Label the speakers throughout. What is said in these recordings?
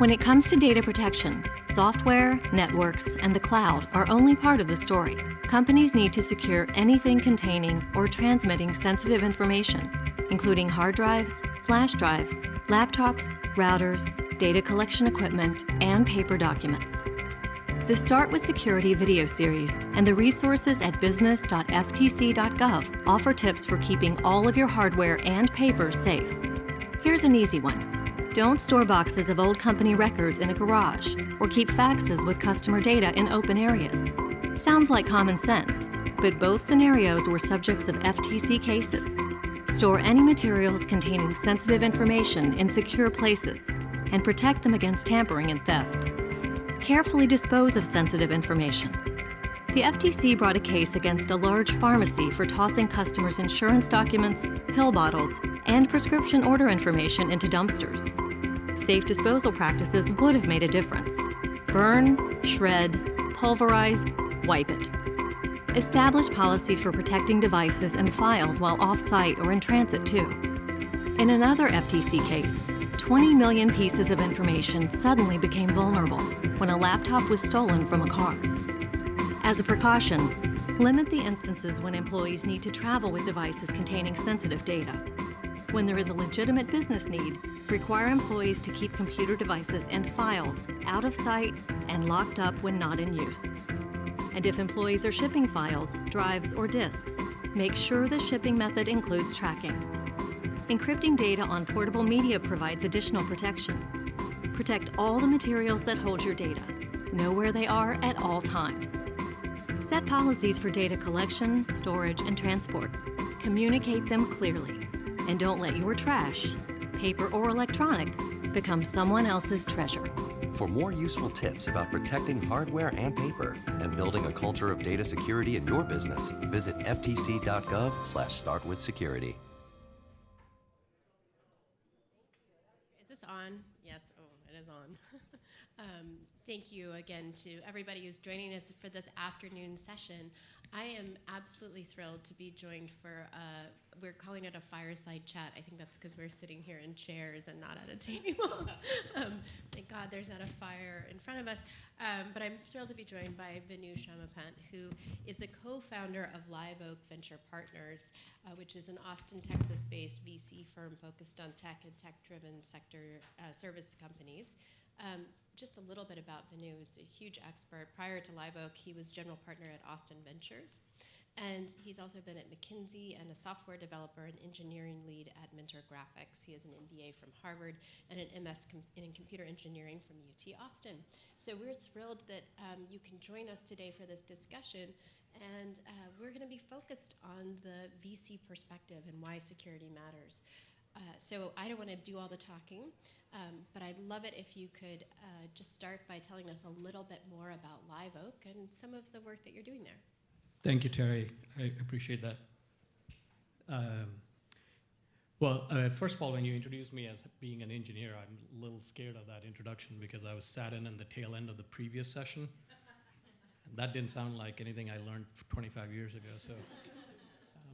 Speaker 1: When it comes to data protection, software, networks, and the cloud are only part of the story. Companies need to secure anything containing or transmitting sensitive information, including hard drives, flash drives, laptops, routers, data collection equipment, and paper documents. The Start with Security video series and the resources at business.ftc.gov offer tips for keeping all of your hardware and paper safe. Here's an easy one. Don't store boxes of old company records in a garage or keep faxes with customer data in open areas. Sounds like common sense, but both scenarios were subjects of FTC cases. Store any materials containing sensitive information in secure places and protect them against tampering and theft. Carefully dispose of sensitive information. The FTC brought a case against a large pharmacy for tossing customers' insurance documents, pill bottles, and prescription order information into dumpsters. Safe disposal practices would have made a difference. Burn, shred, pulverize, wipe it. Establish policies for protecting devices and files while off-site or in transit too. In another FTC case, 20 million pieces of information suddenly became vulnerable when a laptop was stolen from a car. As a precaution, limit the instances when employees need to travel with devices containing sensitive data. When there is a legitimate business need, require employees to keep computer devices and files out of sight and locked up when not in use. And if employees are shipping files, drives, or disks, make sure the shipping method includes tracking. Encrypting data on portable media provides additional protection. Protect all the materials that hold your data. Know where they are at all times. Set policies for data collection, storage, and transport. Communicate them clearly. And don't let your trash, paper or electronic, become someone else's treasure.
Speaker 2: For more useful tips about protecting hardware and paper and building a culture of data security in your business, visit ftc.gov/startwithsecurity.
Speaker 3: Is this on? Yes, oh, it is on. Thank you again to everybody who's joining us for this afternoon session. I am absolutely thrilled to be joined for, we're calling it a fireside chat. I think that's because we're sitting here in chairs and not at a table. Thank God there's not a fire in front of us. But I'm thrilled to be joined by Venu Shamapant, who is the co-founder of LiveOak Venture Partners, which is an Austin, Texas-based VC firm focused on tech and tech-driven sector service companies. Just a little bit about Venu. He's a huge expert. Prior to LiveOak, he was general partner at Austin Ventures. And he's also been at McKinsey and a software developer and engineering lead at Mentor Graphics. He has an MBA from Harvard and an MS in computer engineering from UT Austin. So we're thrilled that you can join us today for this discussion. And we're going to be focused on the VC perspective and why security matters. So I don't want to do all the talking, but I'd love it if you could just start by telling us a little bit more about LiveOak and some of the work that you're doing there.
Speaker 4: Thank you, Terry. I appreciate that. First of all, when you introduced me as being an engineer, I'm a little scared of that introduction because I was sat in the tail end of the previous session. And that didn't sound like anything I learned 25 years ago, so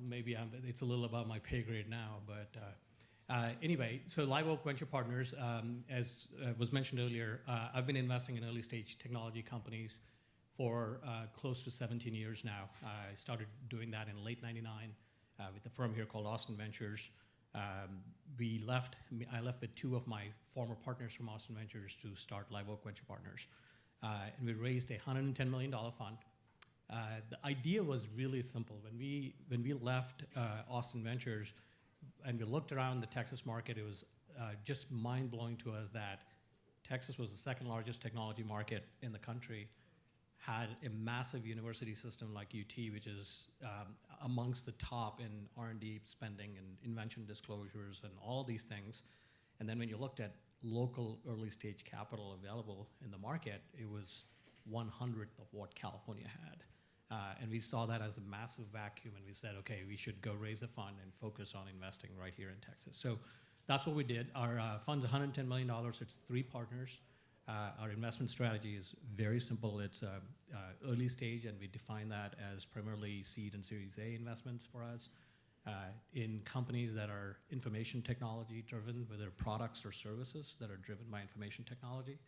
Speaker 4: maybe it's a little above my pay grade now, but anyway, so LiveOak Venture Partners, as was mentioned earlier, I've been investing in early stage technology companies for close to 17 years now. I started doing that in late '99 with a firm here called Austin Ventures. I left with two of my former partners from Austin Ventures to start LiveOak Venture Partners. And we raised a $110 million fund. The idea was really simple. When we left Austin Ventures, and we looked around the Texas market, it was just mind-blowing to us that Texas was the second largest technology market in the country, had a massive university system like UT, which is amongst the top in R&D spending and invention disclosures and all these things. And then when you looked at local early stage capital available in the market, it was 1/100th of what California had. And we saw that as a massive vacuum, and we said, okay, we should go raise a fund and focus on investing right here in Texas. So that's what we did. Our fund's $110 million. It's 3 partners. Our investment strategy is very simple. It's early stage, and we define that as primarily seed and Series A investments for us. in companies that are information technology driven, whether products or services that are driven by information technology.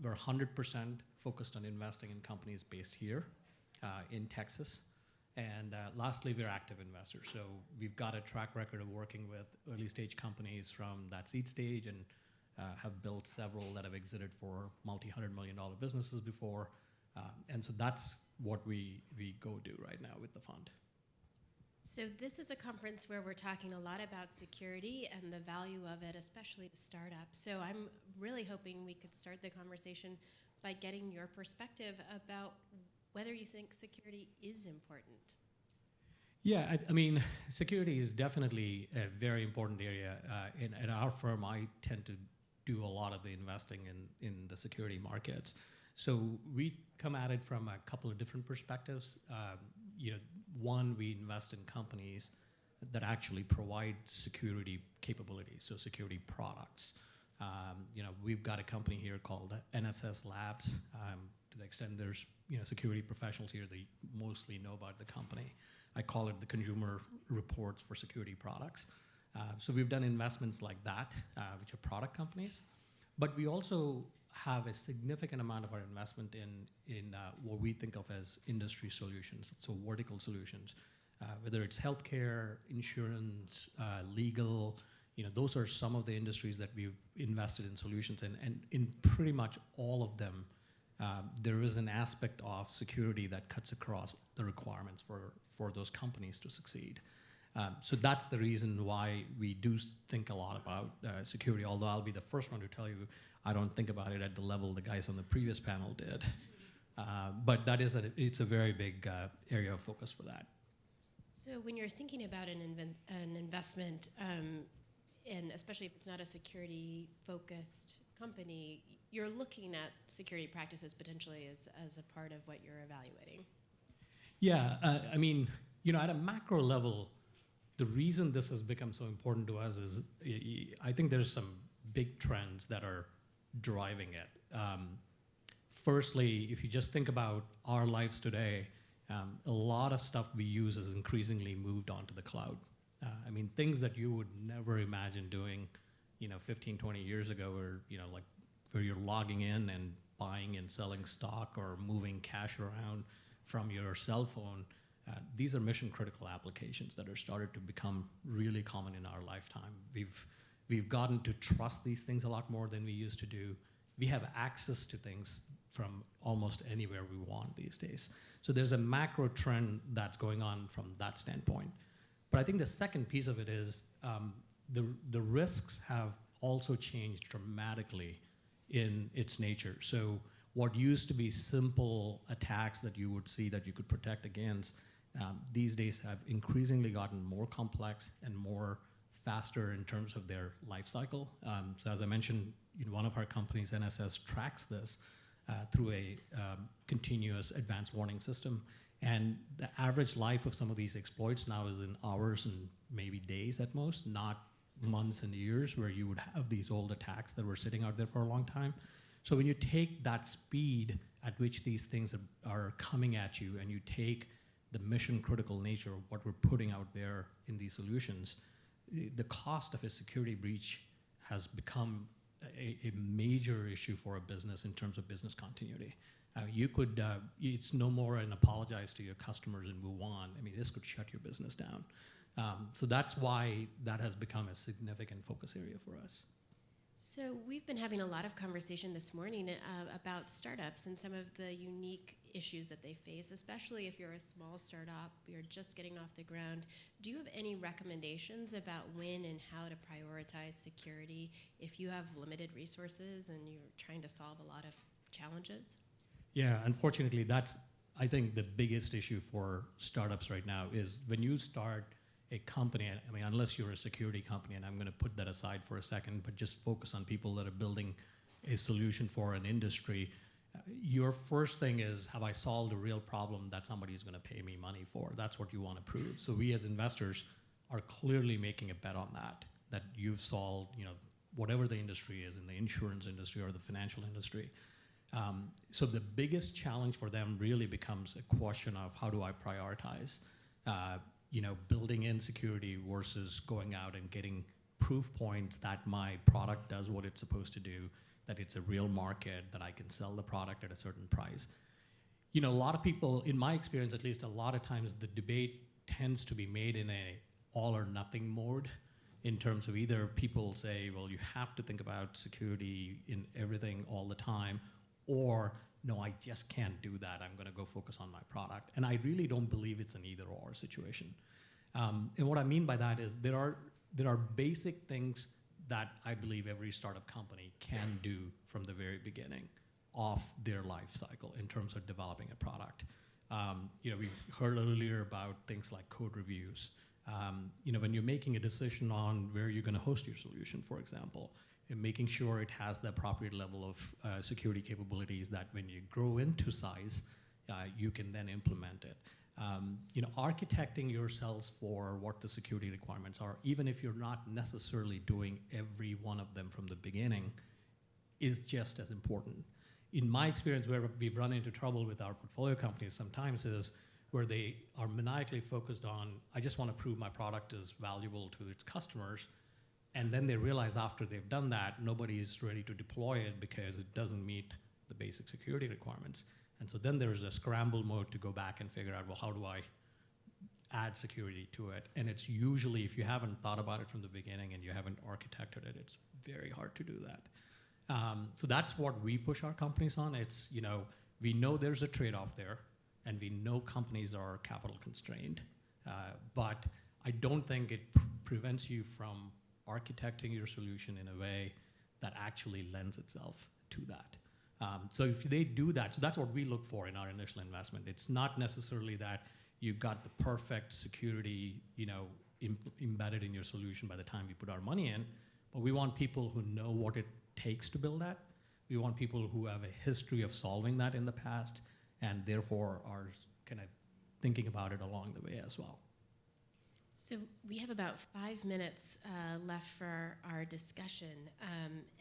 Speaker 4: We're 100% focused on investing in companies based here in Texas. And lastly, we're active investors. So we've got a track record of working with early stage companies from that seed stage and have built several that have exited for multi-$100-million businesses before. And so that's what we go do right now with the fund.
Speaker 3: So this is a conference where we're talking a lot about security and the value of it, especially to startups. So I'm really hoping we could start the conversation by getting your perspective about whether you think security is important.
Speaker 4: Yeah, I mean, security is definitely a very important area. In our firm, I tend to do a lot of the investing in the security markets. So we come at it from a couple of different perspectives. One, we invest in companies that actually provide security capabilities, so security products. We've got a company here called NSS Labs. To the extent there's security professionals here, they mostly know about the company. I call it the consumer reports for security products. So we've done investments like that, which are product companies. But we also have a significant amount of our investment in what we think of as industry solutions, so vertical solutions, whether it's healthcare, insurance, legal. Those are some of the industries that we've invested in solutions in, and in pretty much all of them, there is an aspect of security that cuts across the requirements for those companies to succeed. So that's the reason why we do think a lot about security, although I'll be the first one to tell you I don't think about it at the level the guys on the previous panel did. But it's a very big area of focus for that.
Speaker 3: So when you're thinking about an investment, and especially if it's not a security-focused company, you're looking at security practices potentially as a part of what you're evaluating.
Speaker 4: Yeah, at a macro level, the reason this has become so important to us is I think there's some big trends that are driving it. Firstly, if you just think about our lives today, a lot of stuff we use is increasingly moved onto the cloud. Things that you would never imagine doing, 15, 20 years ago, where you're logging in and buying and selling stock or moving cash around from your cell phone. These are mission critical applications that are started to become really common in our lifetime. We've gotten to trust these things a lot more than we used to do. We have access to things from almost anywhere we want these days. So there's a macro trend that's going on from that standpoint. But I think the second piece of it is the risks have also changed dramatically in its nature. So what used to be simple attacks that you would see that you could protect against, these days have increasingly gotten more complex and more faster in terms of their life cycle. So as I mentioned, one of our companies, NSS, tracks this through a continuous advanced warning system. And the average life of some of these exploits now is in hours and maybe days at most, not months and years where you would have these old attacks that were sitting out there for a long time. So when you take that speed at which these things are coming at you and you take the mission critical nature of what we're putting out there in these solutions, the cost of a security breach has become a major issue for a business in terms of business continuity. It's no more an apologize to your customers and move on. This could shut your business down. So that's why that has become a significant focus area for us.
Speaker 3: So we've been having a lot of conversation this morning about startups and some of the unique issues that they face, especially if you're a small startup, you're just getting off the ground. Do you have any recommendations about when and how to prioritize security if you have limited resources and you're trying to solve a lot of challenges?
Speaker 4: Yeah, unfortunately, that's, I think, the biggest issue for startups right now is when you start a company, unless you're a security company, and I'm going to put that aside for a second, but just focus on people that are building a solution for an industry, your first thing is, have I solved a real problem that somebody is going to pay me money for? That's what you want to prove. So we as investors are clearly making a bet on that you've solved, whatever the industry is, in the insurance industry or the financial industry. So the biggest challenge for them really becomes a question of how do I prioritize? building in security versus going out and getting proof points that my product does what it's supposed to do, that it's a real market, that I can sell the product at a certain price. A lot of people, in my experience at least, a lot of times the debate tends to be made in a all or nothing mode, in terms of either people say, well, you have to think about security in everything all the time, or no, I just can't do that. I'm going to go focus on my product. And I really don't believe it's an either or situation. And what I mean by that is there are basic things that I believe every startup company can do from the very beginning of their life cycle in terms of developing a product. We heard earlier about things like code reviews. When you're making a decision on where you're going to host your solution, for example, and making sure it has the appropriate level of security capabilities that when you grow into size, you can then implement it. Architecting yourselves for what the security requirements are, even if you're not necessarily doing every one of them from the beginning, is just as important. In my experience, where we've run into trouble with our portfolio companies sometimes is where they are maniacally focused on, I just want to prove my product is valuable to its customers, and then they realize after they've done that, nobody is ready to deploy it because it doesn't meet the basic security requirements. And so then there's a scramble mode to go back and figure out, well, how do I add security to it? And it's usually, if you haven't thought about it from the beginning and you haven't architected it, it's very hard to do that. So that's what we push our companies on. It's, we know there's a trade-off there, and we know companies are capital constrained, but I don't think it prevents you from architecting your solution in a way that actually lends itself to that. So if they do that, so that's what we look for in our initial investment. It's not necessarily that you've got the perfect security, embedded in your solution by the time we put our money in, but we want people who know what it takes to build that. We want people who have a history of solving that in the past, and therefore are kind of thinking about it along the way as well.
Speaker 3: So we have about 5 minutes left for our discussion,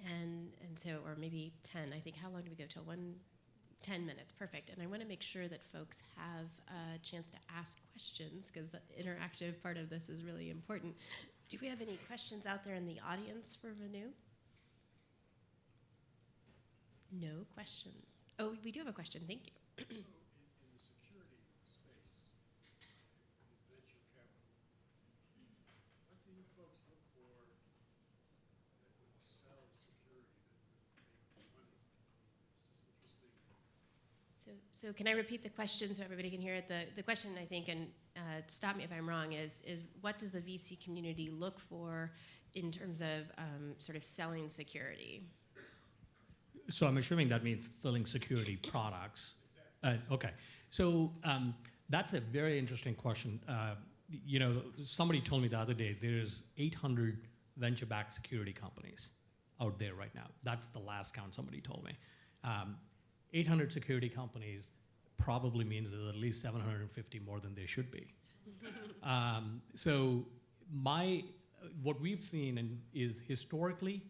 Speaker 3: and so, or maybe 10. I think, how long do we go till? 10 minutes, perfect. And I want to make sure that folks have a chance to ask questions, because the interactive part of this is really important. Do we have any questions out there in the audience for Venu? No questions. Oh, we do have a question. Thank you.
Speaker 5: In the security space, in venture capital, what do you folks look for that would sell security that would make money? It's just interesting.
Speaker 3: So can I repeat the question so everybody can hear it? The question, I think, and stop me if I'm wrong, is what does a VC community look for in terms of sort of selling security?
Speaker 4: So I'm assuming that means selling security products.
Speaker 5: Exactly.
Speaker 4: Okay, so that's a very interesting question. Somebody told me the other day there's 800 venture-backed security companies out there right now. That's the last count somebody told me. 800 security companies probably means there's at least 750 more than there should be. So what we've seen is historically,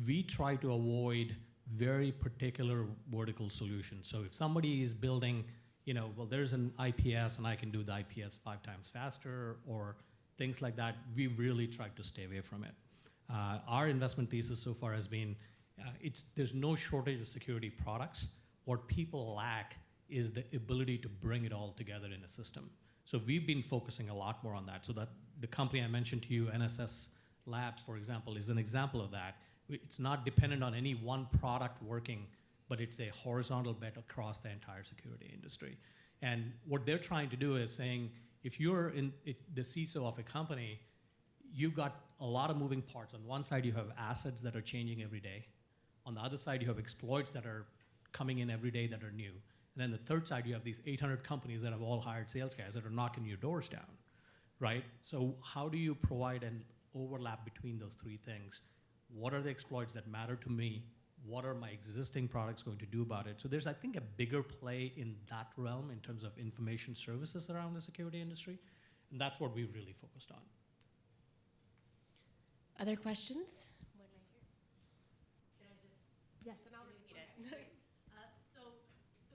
Speaker 4: we try to avoid very particular vertical solutions. So if somebody is building, well, there's an IPS and I can do the IPS 5 times faster, or things like that, we really try to stay away from it. Our investment thesis so far has been, there's no shortage of security products. What people lack is the ability to bring it all together in a system. So we've been focusing a lot more on that. So that the company I mentioned to you, NSS Labs, for example, is an example of that. It's not dependent on any one product working, but it's a horizontal bet across the entire security industry. And what they're trying to do is saying, if you're in the CISO of a company, you've got a lot of moving parts. On one side, you have assets that are changing every day. On the other side, you have exploits that are coming in every day that are new. And then the third side, you have these 800 companies that have all hired sales guys that are knocking your doors down, right? So how do you provide an overlap between those three things? What are the exploits that matter to me? What are my existing products going to do about it? So there's, I think, a bigger play in that realm in terms of information services around the security industry. And that's what we've really focused on.
Speaker 3: Other questions? One right here.
Speaker 6: Can I just?
Speaker 3: Yes, and I'll repeat it.
Speaker 6: So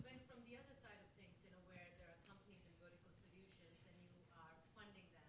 Speaker 6: when from the other side of things, where there are companies and vertical solutions and you are funding them,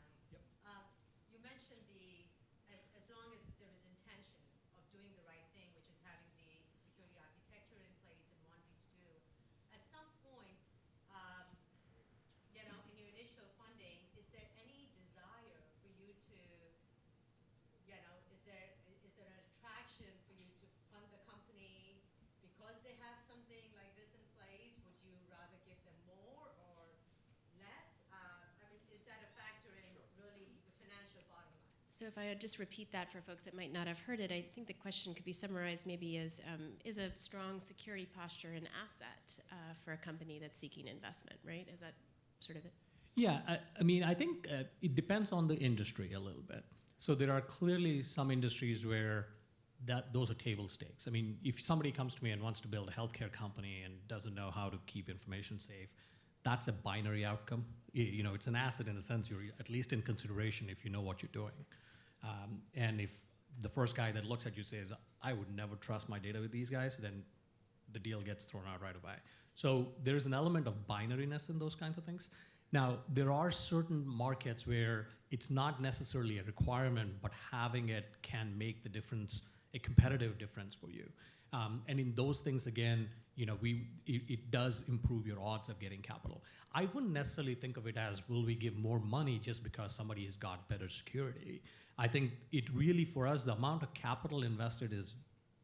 Speaker 3: So if I would just repeat that for folks that might not have heard it, I think the question could be summarized maybe as, is a strong security posture an asset for a company that's seeking investment, right? Is that sort of it?
Speaker 4: Yeah, I think it depends on the industry a little bit. So there are clearly some industries where those are table stakes. I mean, if somebody comes to me and wants to build a healthcare company and doesn't know how to keep information safe, that's a binary outcome. It's an asset in the sense you're at least in consideration if you know what you're doing. And if the first guy that looks at you says, I would never trust my data with these guys, then the deal gets thrown out right away. So there's an element of binariness in those kinds of things. Now, there are certain markets where it's not necessarily a requirement, but having it can make the difference, a competitive difference for you. And in those things, again, it does improve your odds of getting capital. I wouldn't necessarily think of it as, will we give more money just because somebody has got better security? I think it really, for us, the amount of capital invested is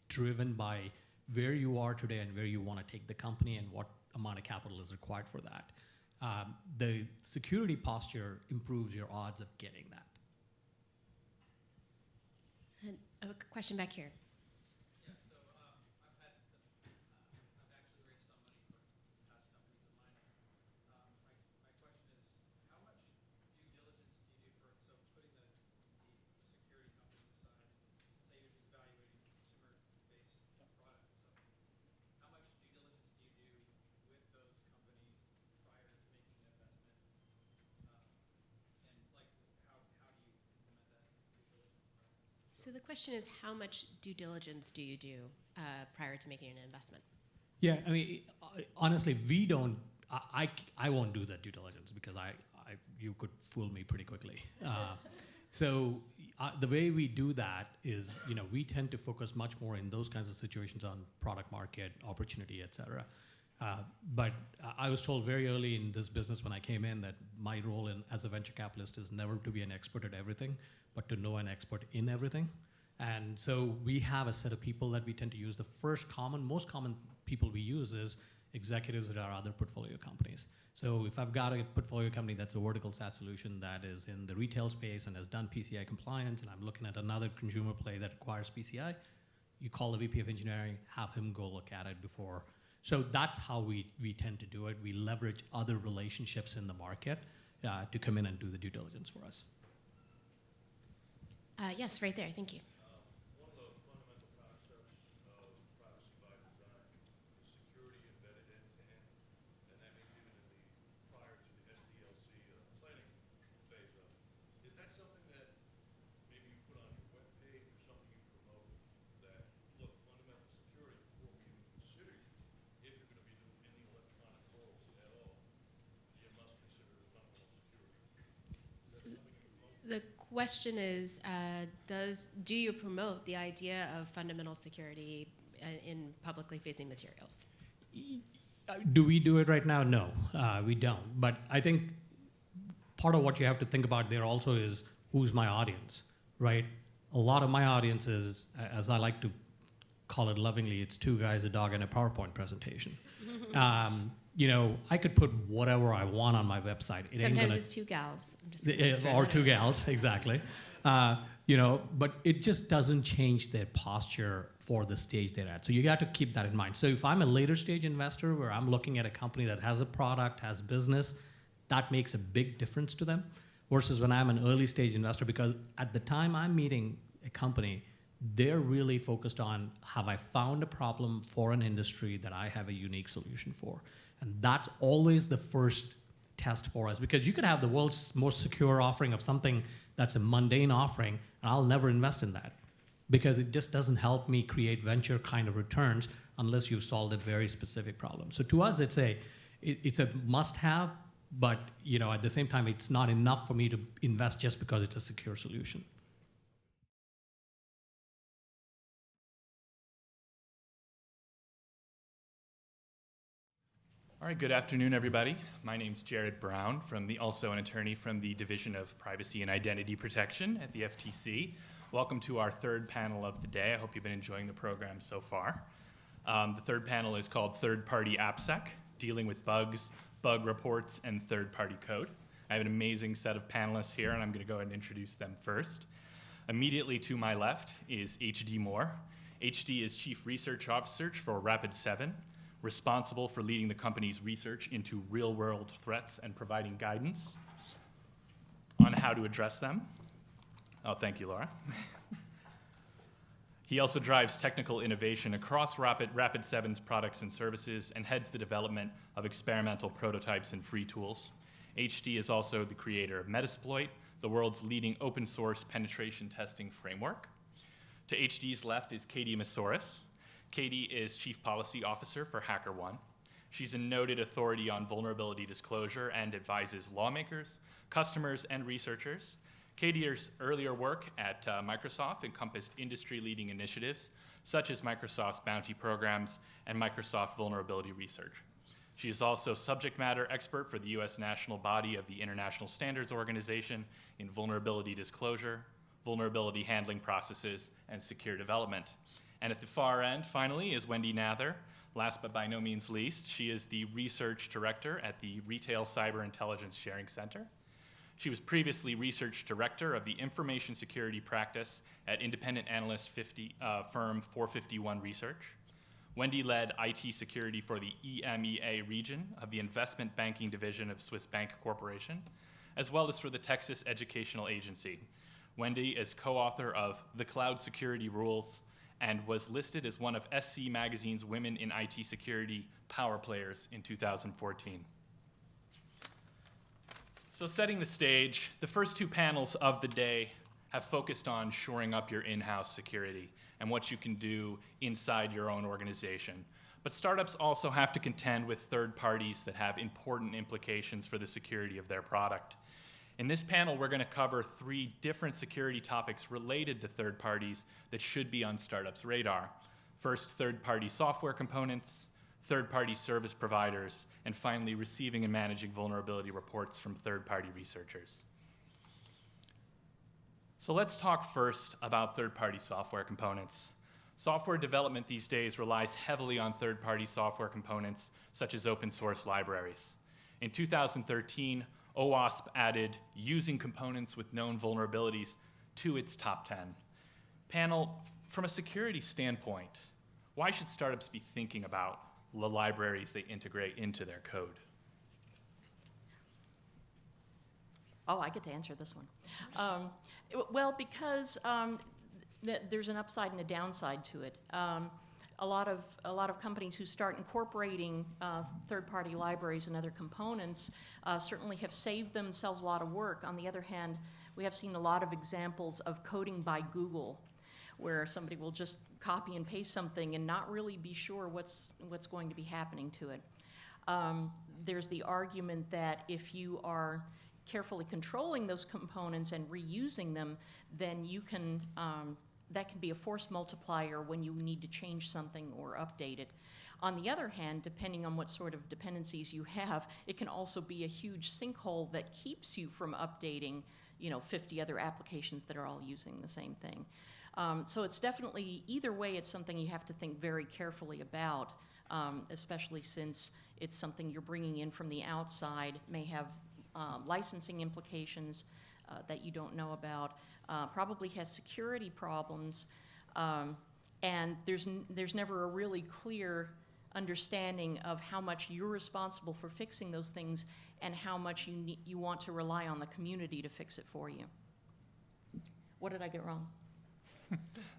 Speaker 4: driven by where you are today and where you want to take the company and what amount of capital is required for that. The security posture improves your odds of getting that.
Speaker 3: And a question back here.
Speaker 7: Yeah, so I've actually raised some money for past companies of mine. My question is, how much due diligence do you do for, so putting the security companies aside, say you're just evaluating consumer-based product or something, how much due diligence do you do with those companies prior to making an investment? And like, how do you implement that due diligence process?
Speaker 3: So the question is, how much due diligence do you do prior to making an investment?
Speaker 4: Yeah, I mean, honestly, we don't. I won't do that due diligence because you could fool me pretty quickly. So the way we do that is, we tend to focus much more in those kinds of situations on product market, opportunity, et cetera. But I was told very early in this business when I came in that my role as a venture capitalist is never to be an expert at everything, but to know an expert in everything. And so we have a set of people that we tend to use. The most common people we use is executives at our other portfolio companies. So if I've got a portfolio company that's a vertical SaaS solution that is in the retail space and has done PCI compliance, and I'm looking at another consumer play that requires PCI, you call the VP of engineering, have him go look at it before. So that's how we tend to do it. We leverage other relationships in the market to come in and do the due diligence for us.
Speaker 3: Yes, right there. Thank you.
Speaker 5: One of the fundamental concepts of privacy by design is security embedded end-to-end, and that means even in prior to the SDLC planning phase of it. Is that something that maybe you put on your webpage or something you promote that, look, fundamental security before we even consider you, if you're going to be doing any electronic roles at all, you must consider fundamental security. Is that something you promote?
Speaker 3: The question is, do you promote the idea of fundamental security in publicly facing materials?
Speaker 4: Do we do it right now? No, we don't. But I think part of what you have to think about there also is who's my audience, right? A lot of my audience is, as I like to call it lovingly, it's two guys, a dog, and a PowerPoint presentation. I could put whatever I want on my website.
Speaker 3: Sometimes it's two gals. I'm just gonna
Speaker 4: or two gals, exactly. But it just doesn't change their posture for the stage they're at. So you got to keep that in mind. So if I'm a later stage investor where I'm looking at a company that has a product, has business, that makes a big difference to them. Versus when I'm an early stage investor, because at the time I'm meeting a company, they're really focused on, have I found a problem for an industry that I have a unique solution for? And that's always the first test for us, because you could have the world's most secure offering of something that's a mundane offering, and I'll never invest in that because it just doesn't help me create venture kind of returns unless you've solved a very specific problem. So to us, it's a must-have, but at the same time, it's not enough for me to invest just because it's a secure solution.
Speaker 8: All right, good afternoon, everybody. My name's Jarad Brown, also an attorney from the Division of Privacy and Identity Protection at the FTC. Welcome to our third panel of the day. I hope you've been enjoying the program so far. The third panel is called ThirdParty App SEC, dealing with bugs, bug reports, and third-party code. I have an amazing set of panelists here, and I'm going to go ahead and introduce them first. Immediately to my left is HD Moore. HD is Chief Research Officer for Rapid7, responsible for leading the company's research into real-world threats and providing guidance on how to address them. Oh, thank you, Laura. He also drives technical innovation across Rapid7's products and services and heads the development of experimental prototypes and free tools. HD is also the creator of Metasploit, the world's leading open source penetration testing framework. To HD's left is Katie Moussouris. Katie is Chief Policy Officer for HackerOne. She's a noted authority on vulnerability disclosure and advises lawmakers, customers, and researchers. Katie's earlier work at Microsoft encompassed industry-leading initiatives such as Microsoft's bounty programs and Microsoft vulnerability research. She is also subject matter expert for the U.S. national body of the International Standards Organization in vulnerability disclosure, vulnerability handling processes, and secure development. And at the far end, finally, is Wendy Nather. Last but by no means least, she is the research director at the Retail Cyber Intelligence Sharing Center. She was previously research director of the information security practice at independent analyst firm 451 Research. Wendy led IT security for the EMEA region of the investment banking division of Swiss Bank Corporation, as well as for the Texas Educational Agency. Wendy is co-author of The Cloud Security Rules and was listed as one of SC Magazine's Women in IT Security Power Players in 2014. So setting the stage, the first two panels of the day have focused on shoring up your in-house security and what you can do inside your own organization. But startups also have to contend with third parties that have important implications for the security of their product. In this panel, we're going to cover 3 different security topics related to third parties that should be on startups' radar. First, third-party software components, third-party service providers, and finally, receiving and managing vulnerability reports from third-party researchers. So let's talk first about third-party software components. Software development these days relies heavily on third-party software components, such as open source libraries. In 2013, OWASP added using components with known vulnerabilities to its top 10. Panel, from a security standpoint, why should startups be thinking about the libraries they integrate into their code?
Speaker 9: Oh, I get to answer this one. Well, because there's an upside and a downside to it. A lot of companies who start incorporating third-party libraries and other components certainly have saved themselves a lot of work. On the other hand, we have seen a lot of examples of coding by Google, where somebody will just copy and paste something and not really be sure what's going to be happening to it. There's the argument that if you are carefully controlling those components and reusing them, then you can that can be a force multiplier when you need to change something or update it. On the other hand, depending on what sort of dependencies you have, it can also be a huge sinkhole that keeps you from updating, 50 other applications that are all using the same thing. So it's definitely, either way, it's something you have to think very carefully about, especially since it's something you're bringing in from the outside, may have licensing implications that you don't know about, probably has security problems, and there's never a really clear understanding of how much you're responsible for fixing those things and how much you want to rely on the community to fix it for you. What did I get wrong?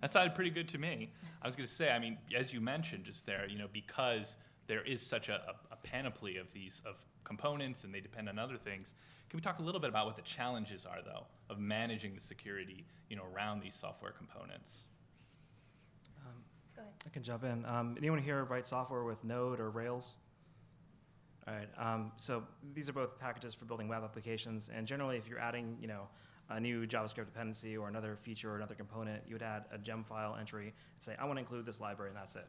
Speaker 8: That sounded pretty good to me. I was going to say, as you mentioned just there, because there is such a panoply of components and they depend on other things. Can we talk a little bit about what the challenges are, though, of managing the security, around these software components?
Speaker 9: Go ahead.
Speaker 10: I can jump in. Anyone here write software with Node or Rails? All right. So these are both packages for building web applications, and generally, if you're adding, a new JavaScript dependency or another feature or another component, you would add a gem file entry and say, I want to include this library, and that's it.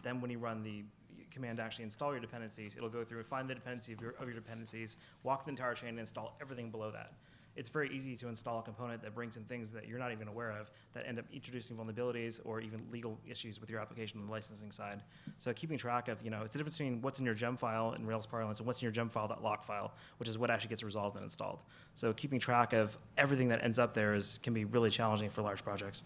Speaker 10: Then when you run the command to actually install your dependencies, it'll go through and find the dependency of your dependencies, walk the entire chain, and install everything below that. it's very easy to install a component that brings in things that you're not even aware of that end up introducing vulnerabilities or even legal issues with your application on the licensing side. So keeping track of, it's the difference between what's in your gem file in Rails parlance and what's in your gem file.lock file, which is what actually gets resolved and installed. So keeping track of everything that ends up there can be really challenging for large projects.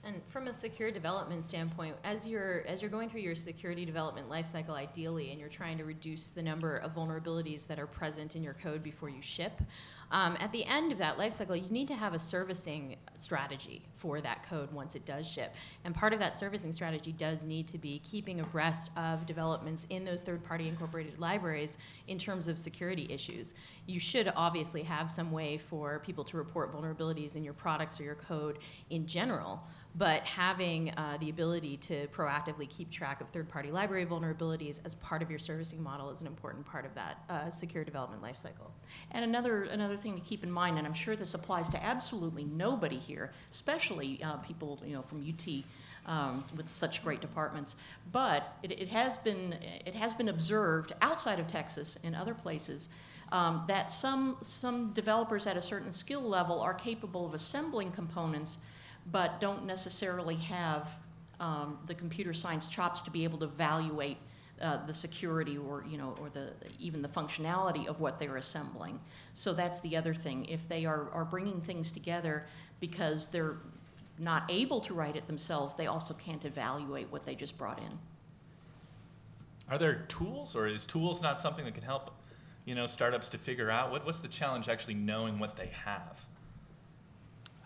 Speaker 11: And from a secure development standpoint, as you're going through your security development lifecycle, ideally, and you're trying to reduce the number of vulnerabilities that are present in your code before you ship, at the end of that lifecycle, you need to have a servicing strategy for that code once it does ship. And part of that servicing strategy does need to be keeping abreast of developments in those third-party incorporated libraries in terms of security issues. You should obviously have some way for people to report vulnerabilities in your products or your code in general. But having the ability to proactively keep track of third-party library vulnerabilities as part of your servicing model is an important part of that secure development lifecycle.
Speaker 9: And another thing to keep in mind, and I'm sure this applies to absolutely nobody here, especially people from UT with such great departments, but it has been observed outside of Texas and other places that some developers at a certain skill level are capable of assembling components but don't necessarily have the computer science chops to be able to evaluate the security or even the functionality of what they're assembling. So that's the other thing. If they are bringing things together because they're not able to write it themselves, they also can't evaluate what they just brought in.
Speaker 8: Are there tools, or is tools not something that can help startups to figure out what's the challenge actually knowing what they have?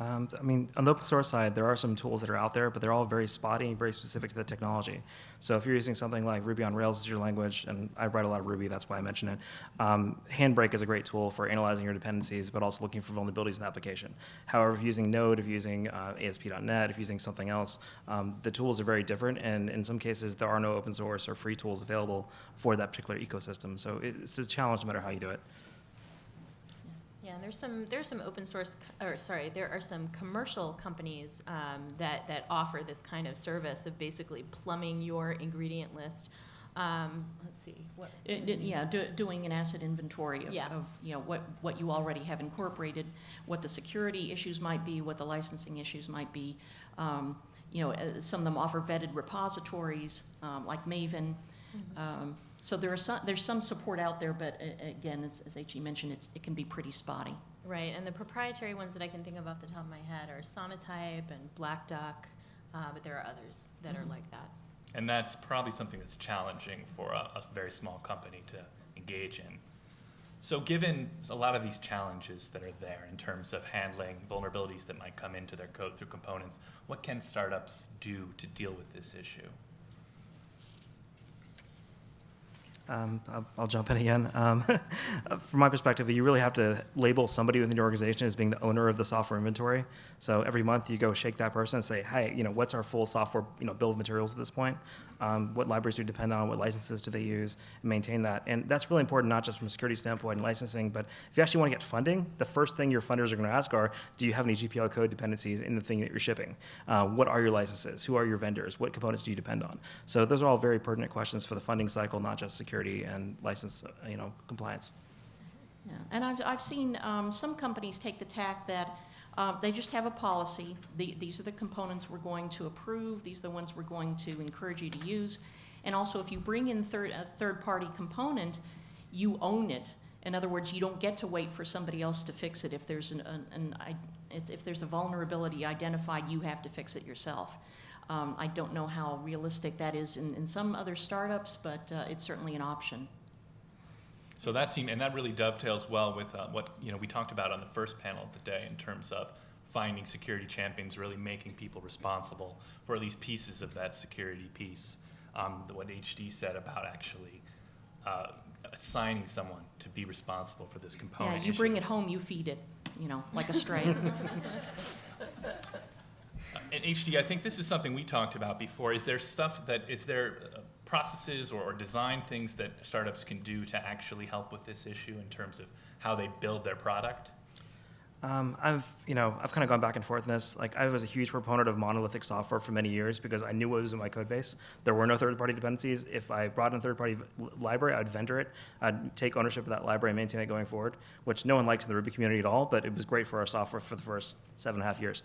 Speaker 10: On the open source side, there are some tools that are out there, but they're all very spotty, very specific to the technology. So if you're using something like Ruby on Rails as your language, and I write a lot of Ruby, that's why I mention it, Handbrake is a great tool for analyzing your dependencies, but also looking for vulnerabilities in the application. However, if you're using Node, if you're using ASP.NET, if you're using something else, the tools are very different, and in some cases, there are no open source or free tools available for that particular ecosystem. So it's a challenge no matter how you do it.
Speaker 11: Yeah, and there's some open source, there are some commercial companies that offer this kind of service of basically plumbing your ingredient list. Let's see, what?
Speaker 9: Doing an asset inventory of,
Speaker 11: Yeah.
Speaker 9: of what you already have incorporated, what the security issues might be, what the licensing issues might be. Some of them offer vetted repositories like Maven.
Speaker 11: Mm-hmm.
Speaker 9: So there's some support out there, but again, as H.E. mentioned, it can be pretty spotty.
Speaker 11: Right, and the proprietary ones that I can think of off the top of my head are Sonatype and Black Duck, but there are others that are like that.
Speaker 8: And that's probably something that's challenging for a very small company to engage in. So given a lot of these challenges that are there in terms of handling vulnerabilities that might come into their code through components, what can startups do to deal with this issue?
Speaker 10: I'll jump in again. From my perspective, you really have to label somebody within your organization as being the owner of the software inventory. So every month you go shake that person and say, hey, what's our full software bill of materials at this point? What libraries do you depend on? What licenses do they use? And maintain that. And that's really important, not just from a security standpoint and licensing, but if you actually want to get funding, the first thing your funders are going to ask are, do you have any GPL code dependencies in the thing that you're shipping? What are your licenses? Who are your vendors? What components do you depend on? So those are all very pertinent questions for the funding cycle, not just security and license, compliance.
Speaker 9: Yeah. And I've seen some companies take the tack that they just have a policy. These are the components we're going to approve. These are the ones we're going to encourage you to use. And also, if you bring in a third-party component, you own it. In other words, you don't get to wait for somebody else to fix it. If there's if there's a vulnerability identified, you have to fix it yourself. I don't know how realistic that is in some other startups, but it's certainly an option.
Speaker 8: So that really dovetails well with what we talked about on the first panel of the day in terms of finding security champions, really making people responsible for at least pieces of that security piece. What HD said about actually assigning someone to be responsible for this component.
Speaker 9: Yeah, you bring it home, you feed it, like a stray.
Speaker 8: And HD, I think this is something we talked about before. Is there processes or design things that startups can do to actually help with this issue in terms of how they build their product?
Speaker 10: I've kind of gone back and forth in this. Like, I was a huge proponent of monolithic software for many years because I knew what was in my code base. There were no third-party dependencies. If I brought in a third-party library, I'd vendor it. I'd take ownership of that library and maintain it going forward, which no one likes in the Ruby community at all, but it was great for our software for the first 7.5 years.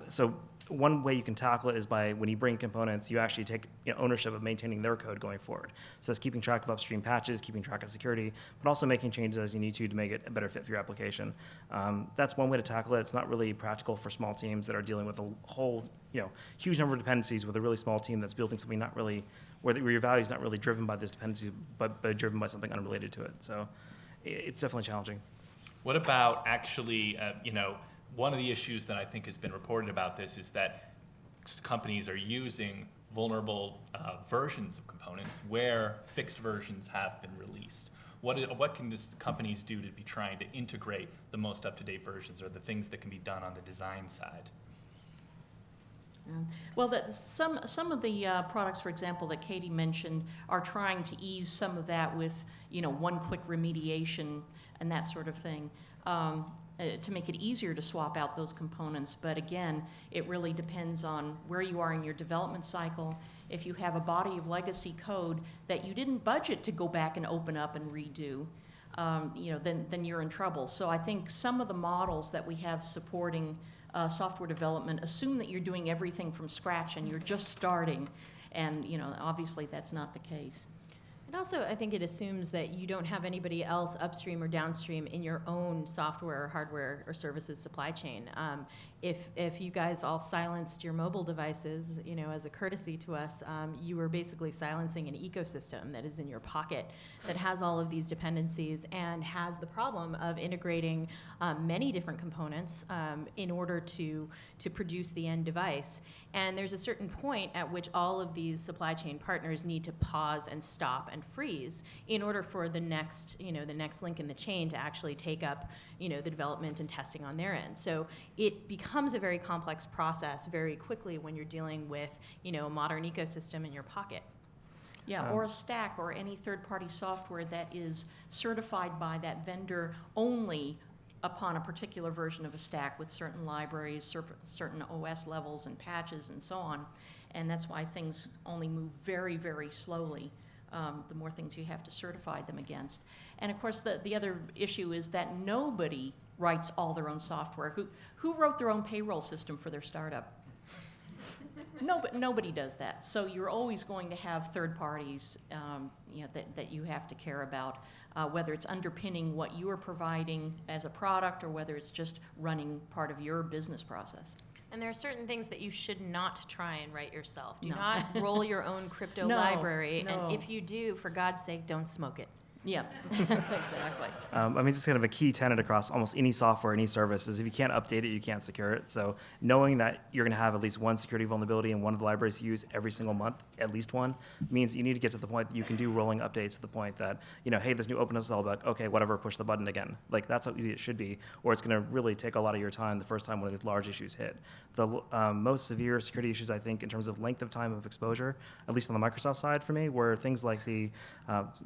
Speaker 10: So one way you can tackle it is by, when you bring components, you actually take ownership of maintaining their code going forward. So that's keeping track of upstream patches, keeping track of security, but also making changes as you need to make it a better fit for your application. That's one way to tackle it. It's not really practical for small teams that are dealing with a whole huge number of dependencies with a really small team that's building something not really, where your value is not really driven by those dependencies, but driven by something unrelated to it. So it's definitely challenging.
Speaker 8: What about actually, one of the issues that I think has been reported about this is that companies are using vulnerable versions of components where fixed versions have been released. What can companies do to be trying to integrate the most up-to-date versions, or the things that can be done on the design side?
Speaker 9: Well, some of the products, for example, that Katie mentioned, are trying to ease some of that with one-click remediation and that sort of thing. To make it easier to swap out those components. But again, it really depends on where you are in your development cycle. If you have a body of legacy code that you didn't budget to go back and open up and redo, then you're in trouble. So I think some of the models that we have supporting software development assume that you're doing everything from scratch and you're just starting. And obviously that's not the case.
Speaker 11: And also, I think it assumes that you don't have anybody else upstream or downstream in your own software or hardware or services supply chain. If you guys all silenced your mobile devices, as a courtesy to us, you were basically silencing an ecosystem that is in your pocket that has all of these dependencies and has the problem of integrating many different components in order to produce the end device. And there's a certain point at which all of these supply chain partners need to pause and stop and freeze in order for the next link in the chain to actually take up, the development and testing on their end. So it becomes a very complex process very quickly when you're dealing with, a modern ecosystem in your pocket.
Speaker 9: Yeah, or a stack or any third-party software that is certified by that vendor only upon a particular version of a stack with certain libraries, certain OS levels and patches and so on. And that's why things only move very, very slowly, the more things you have to certify them against. And of course, the other issue is that nobody writes all their own software. Who wrote their own payroll system for their startup? Nobody does that. So you're always going to have third parties that you have to care about, whether it's underpinning what you are providing as a product or whether it's just running part of your business process.
Speaker 11: And there are certain things that you should not try and write yourself. Do
Speaker 9: No.
Speaker 11: not roll your own crypto
Speaker 9: No,
Speaker 11: library.
Speaker 9: no.
Speaker 11: And if you do, for God's sake, don't smoke it.
Speaker 9: Yeah, exactly.
Speaker 10: Just kind of a key tenet across almost any software, any service is if you can't update it, you can't secure it. So knowing that you're going to have at least one security vulnerability in one of the libraries you use every single month, at least one, means you need to get to the point that you can do rolling updates to the point that, hey, this new openness is all about, okay, whatever, push the button again. Like, that's how easy it should be, or it's going to really take a lot of your time the first time one of these large issues hit. The most severe security issues, I think, in terms of length of time of exposure, at least on the Microsoft side for me, were things like the,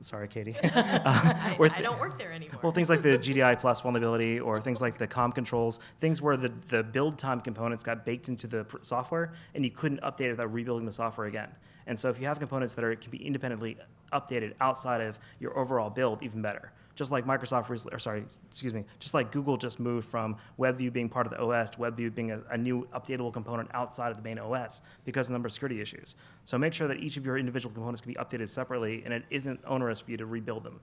Speaker 10: sorry, Katie.
Speaker 11: I don't work there anymore.
Speaker 10: Well, things like the GDI plus vulnerability, or things like the COM controls, things where the build time components got baked into the software and you couldn't update it without rebuilding the software again. And so if you have components that can be independently updated outside of your overall build, even better. Just like just like Google just moved from WebView being part of the OS to WebView being a new updatable component outside of the main OS because of the number of security issues. So make sure that each of your individual components can be updated separately and it isn't onerous for you to rebuild them.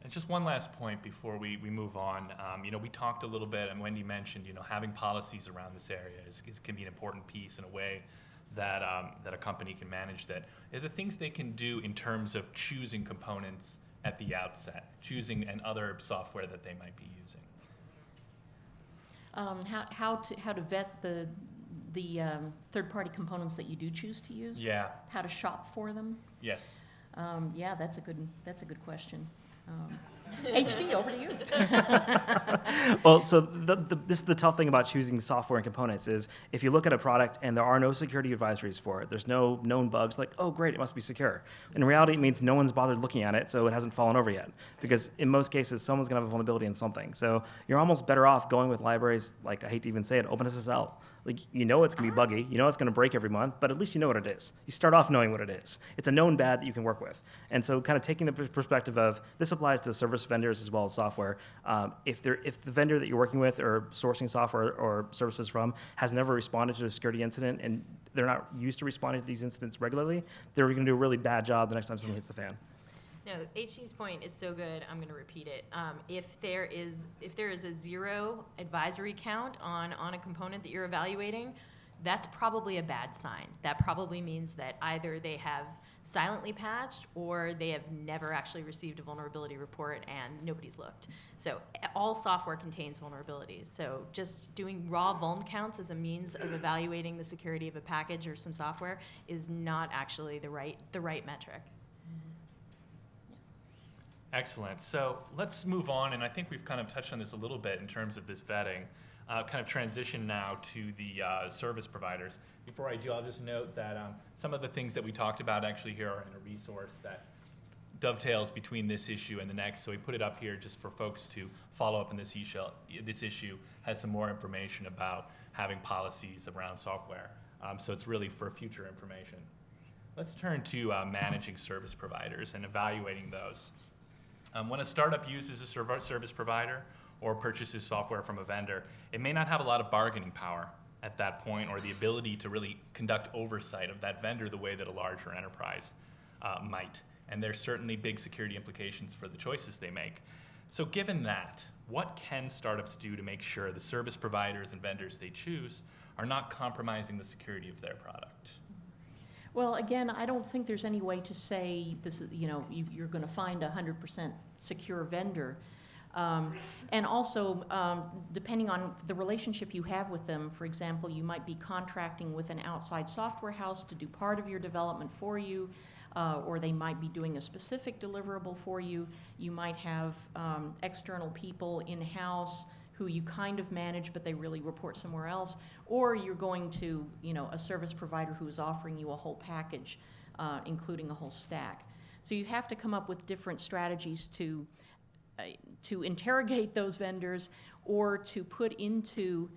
Speaker 8: And just one last point before we move on. We talked a little bit, and Wendy mentioned, having policies around this area can be an important piece in a way that a company can manage that. Are the things they can do in terms of choosing components at the outset, choosing and other software that they might be using?
Speaker 9: How to vet the third-party components that you do choose to use?
Speaker 8: Yeah.
Speaker 9: How to shop for them?
Speaker 8: Yes.
Speaker 9: Yeah, that's a good question. HD, over to you.
Speaker 10: Well, so this is the tough thing about choosing software and components is if you look at a product and there are no security advisories for it, there's no known bugs, like, oh, great, it must be secure. In reality, it means no one's bothered looking at it, so it hasn't fallen over yet. Because in most cases, someone's going to have a vulnerability in something. So you're almost better off going with libraries, like, I hate to even say it, OpenSSL. Like, you know it's going to be buggy, you know it's going to break every month, but at least you know what it is. You start off knowing what it is. It's a known bad that you can work with. And so kind of taking the perspective of, this applies to service vendors as well as software. If the vendor that you're working with or sourcing software or services from has never responded to a security incident and they're not used to responding to these incidents regularly, they're going to do a really bad job the next time something hits the fan.
Speaker 11: No, HC's point is so good. I'm going to repeat it. If there is a 0 advisory count on a component that you're evaluating, that's probably a bad sign. That probably means that either they have silently patched or they have never actually received a vulnerability report and nobody's looked. So all software contains vulnerabilities. So just doing raw vuln counts as a means of evaluating the security of a package or some software is not actually the right metric.
Speaker 8: Excellent. So let's move on, and I think we've kind of touched on this a little bit in terms of this vetting. Kind of transition now to the service providers. Before I do, I'll just note that some of the things that we talked about actually here are in a resource that dovetails between this issue and the next. So we put it up here just for folks to follow up on this issue. This issue has some more information about having policies around software. So it's really for future information. Let's turn to managing service providers and evaluating those. When a startup uses a service provider or purchases software from a vendor, it may not have a lot of bargaining power at that point or the ability to really conduct oversight of that vendor the way that a larger enterprise might. And there's certainly big security implications for the choices they make. So given that, what can startups do to make sure the service providers and vendors they choose are not compromising the security of their product?
Speaker 9: Well, again, I don't think there's any way to say this. You're going to find a 100% secure vendor, and also depending on the relationship you have with them. For example, you might be contracting with an outside software house to do part of your development for you, or they might be doing a specific deliverable for you. You might have external people in-house who you kind of manage, but they really report somewhere else, or you're going to, a service provider who is offering you a whole package, including a whole stack. So you have to come up with different strategies to interrogate those vendors or to put into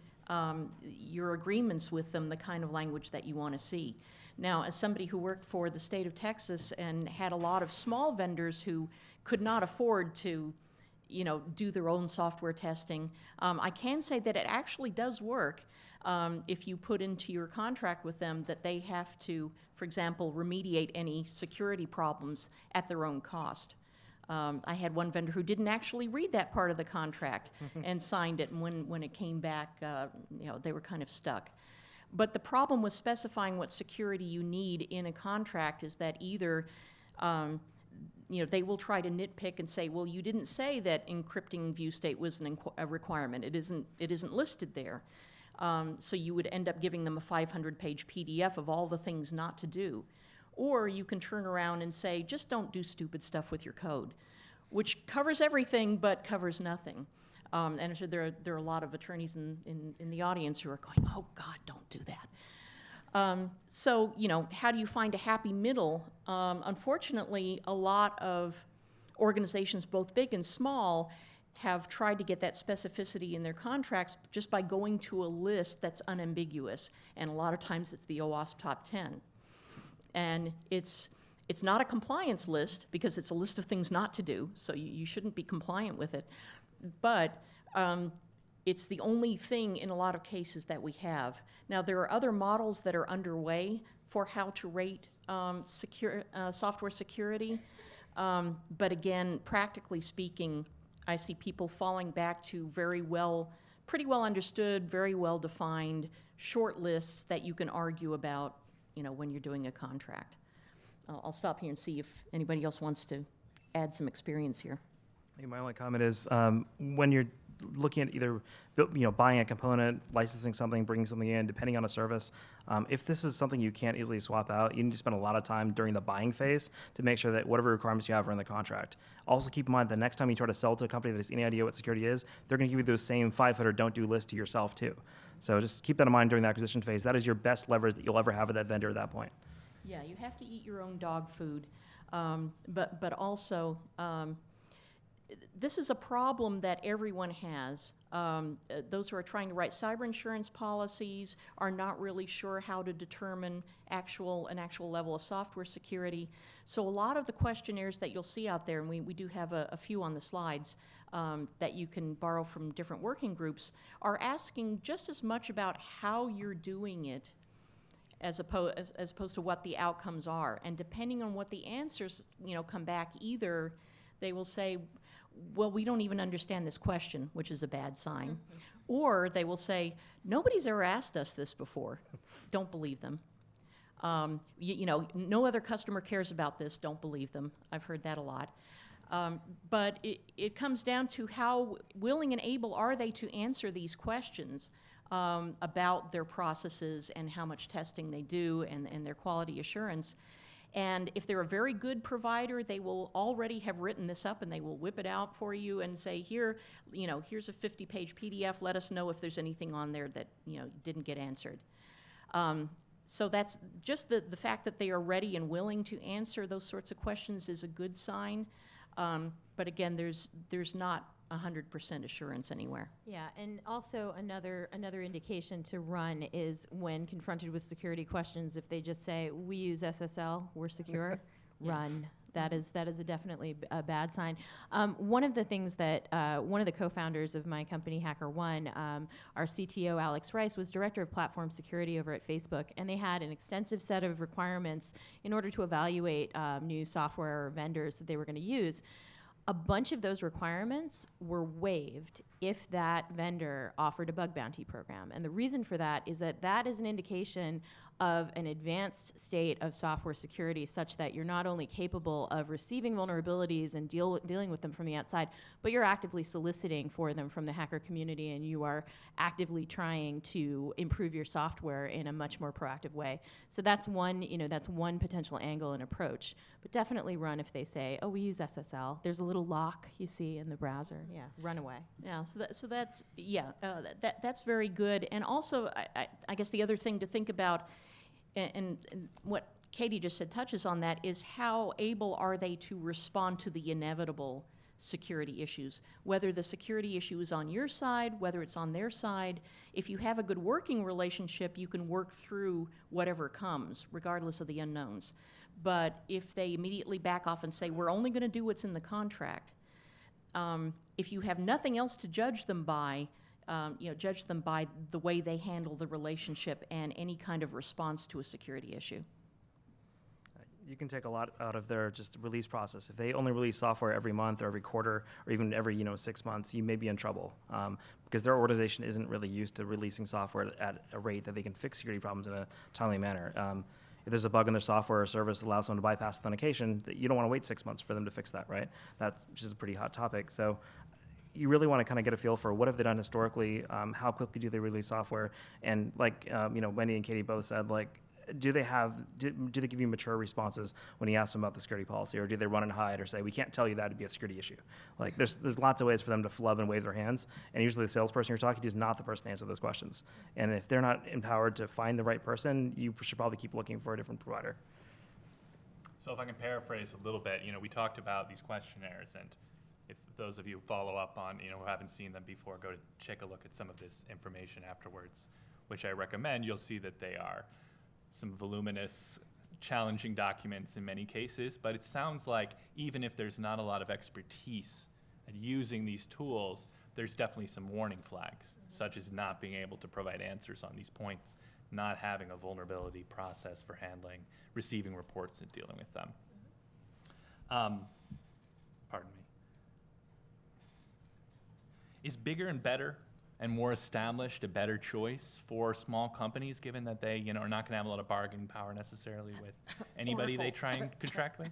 Speaker 9: your agreements with them the kind of language that you want to see. Now, as somebody who worked for the state of Texas and had a lot of small vendors who could not afford to do their own software testing, I can say that it actually does work if you put into your contract with them that they have to, for example, remediate any security problems at their own cost. I had one vendor who didn't actually read that part of the contract and signed it, and when it came back, they were kind of stuck. But the problem with specifying what security you need in a contract is that either they will try to nitpick and say, well, you didn't say that encrypting view state was a requirement. It isn't listed there. So you would end up giving them a 500-page PDF of all the things not to do. Or you can turn around and say, just don't do stupid stuff with your code, which covers everything but covers nothing. And so there are a lot of attorneys in the audience who are going, oh, God, don't do that. So, how do you find a happy middle? Unfortunately, a lot of organizations, both big and small, have tried to get that specificity in their contracts just by going to a list that's unambiguous. And a lot of times it's the OWASP top 10. And it's not a compliance list because it's a list of things not to do, so you shouldn't be compliant with it. But it's the only thing in a lot of cases that we have. Now, there are other models that are underway for how to rate software security. But again, practically speaking, I see people falling back to pretty well understood, very well defined short lists that you can argue about, when you're doing a contract. I'll stop here and see if anybody else wants to add some experience here.
Speaker 10: My only comment is when you're looking at either buying a component, licensing something, bringing something in, depending on a service. If this is something you can't easily swap out, you need to spend a lot of time during the buying phase to make sure that whatever requirements you have are in the contract. Also keep in mind the next time you try to sell to a company that has any idea what security is, they're going to give you those same 5-footer don't do list to yourself too. So just keep that in mind during the acquisition phase. That is your best leverage that you'll ever have with that vendor at that point.
Speaker 9: Yeah, you have to eat your own dog food, but also this is a problem that everyone has. Those who are trying to write cyber insurance policies are not really sure how to determine an actual level of software security. So a lot of the questionnaires that you'll see out there, and we do have a few on the slides that you can borrow from different working groups, are asking just as much about how you're doing it as opposed to what the outcomes are. And depending on what the answers come back, either they will say, well, we don't even understand this question, which is a bad sign. Mm-hmm. Or they will say, nobody's ever asked us this before. Don't believe them. No other customer cares about this. Don't believe them. I've heard that a lot. But it comes down to how willing and able are they to answer these questions about their processes and how much testing they do and their quality assurance. And if they're a very good provider, they will already have written this up and they will whip it out for you and say, here's a 50-page PDF. Let us know if there's anything on there that didn't get answered. So that's just the fact that they are ready and willing to answer those sorts of questions is a good sign. But again, there's not 100% assurance anywhere.
Speaker 11: Yeah, and also another indication to run is when confronted with security questions, if they just say, we use SSL, we're secure, run. That is definitely a bad sign. One of the things that one of the co-founders of my company, HackerOne, our CTO, Alex Rice, was director of platform security over at Facebook, and they had an extensive set of requirements in order to evaluate new software or vendors that they were going to use. A bunch of those requirements were waived if that vendor offered a bug bounty program. And the reason for that is that is an indication of an advanced state of software security such that you're not only capable of receiving vulnerabilities and dealing with them from the outside, but you're actively soliciting for them from the hacker community, and you are actively trying to improve your software in a much more proactive way. So that's one potential angle and approach. But definitely run if they say, oh, we use SSL. There's a little lock you see in the browser. Yeah, run away.
Speaker 9: Yeah, that's very good. And also, I guess the other thing to think about, and what Katie just said touches on that, is how able are they to respond to the inevitable security issues, whether the security issue is on your side, whether it's on their side. If you have a good working relationship, you can work through whatever comes, regardless of the unknowns. But if they immediately back off and say, we're only going to do what's in the contract, if you have nothing else to judge them by, judge them by the way they handle the relationship and any kind of response to a security issue.
Speaker 10: You can take a lot out of their just release process. If they only release software every month or every quarter or even every 6 months, you may be in trouble because their organization isn't really used to releasing software at a rate that they can fix security problems in a timely manner. If there's a bug in their software or service that allows someone to bypass authentication, you don't want to wait 6 months for them to fix that, right? That's just a pretty hot topic. So you really want to kind of get a feel for what have they done historically, how quickly do they release software, and like Wendy and Katie both said, like, do they give you mature responses when you ask them about the security policy, or do they run and hide or say, we can't tell you that, it'd be a security issue? Like, there's lots of ways for them to flub and wave their hands, and usually the salesperson you're talking to is not the person to answer those questions. And if they're not empowered to find the right person, you should probably keep looking for a different provider.
Speaker 8: So if I can paraphrase a little bit, we talked about these questionnaires, and if those of you follow up on, who haven't seen them before, go to check a look at some of this information afterwards, which I recommend. You'll see that they are some voluminous, challenging documents in many cases, but it sounds like even if there's not a lot of expertise at using these tools, there's definitely some warning flags, such as not being able to provide answers on these points, not having a vulnerability process for handling, receiving reports and dealing with them. Pardon me. Is bigger and better and more established a better choice for small companies, given that they are not going to have a lot of bargaining power necessarily with anybody they try and contract with?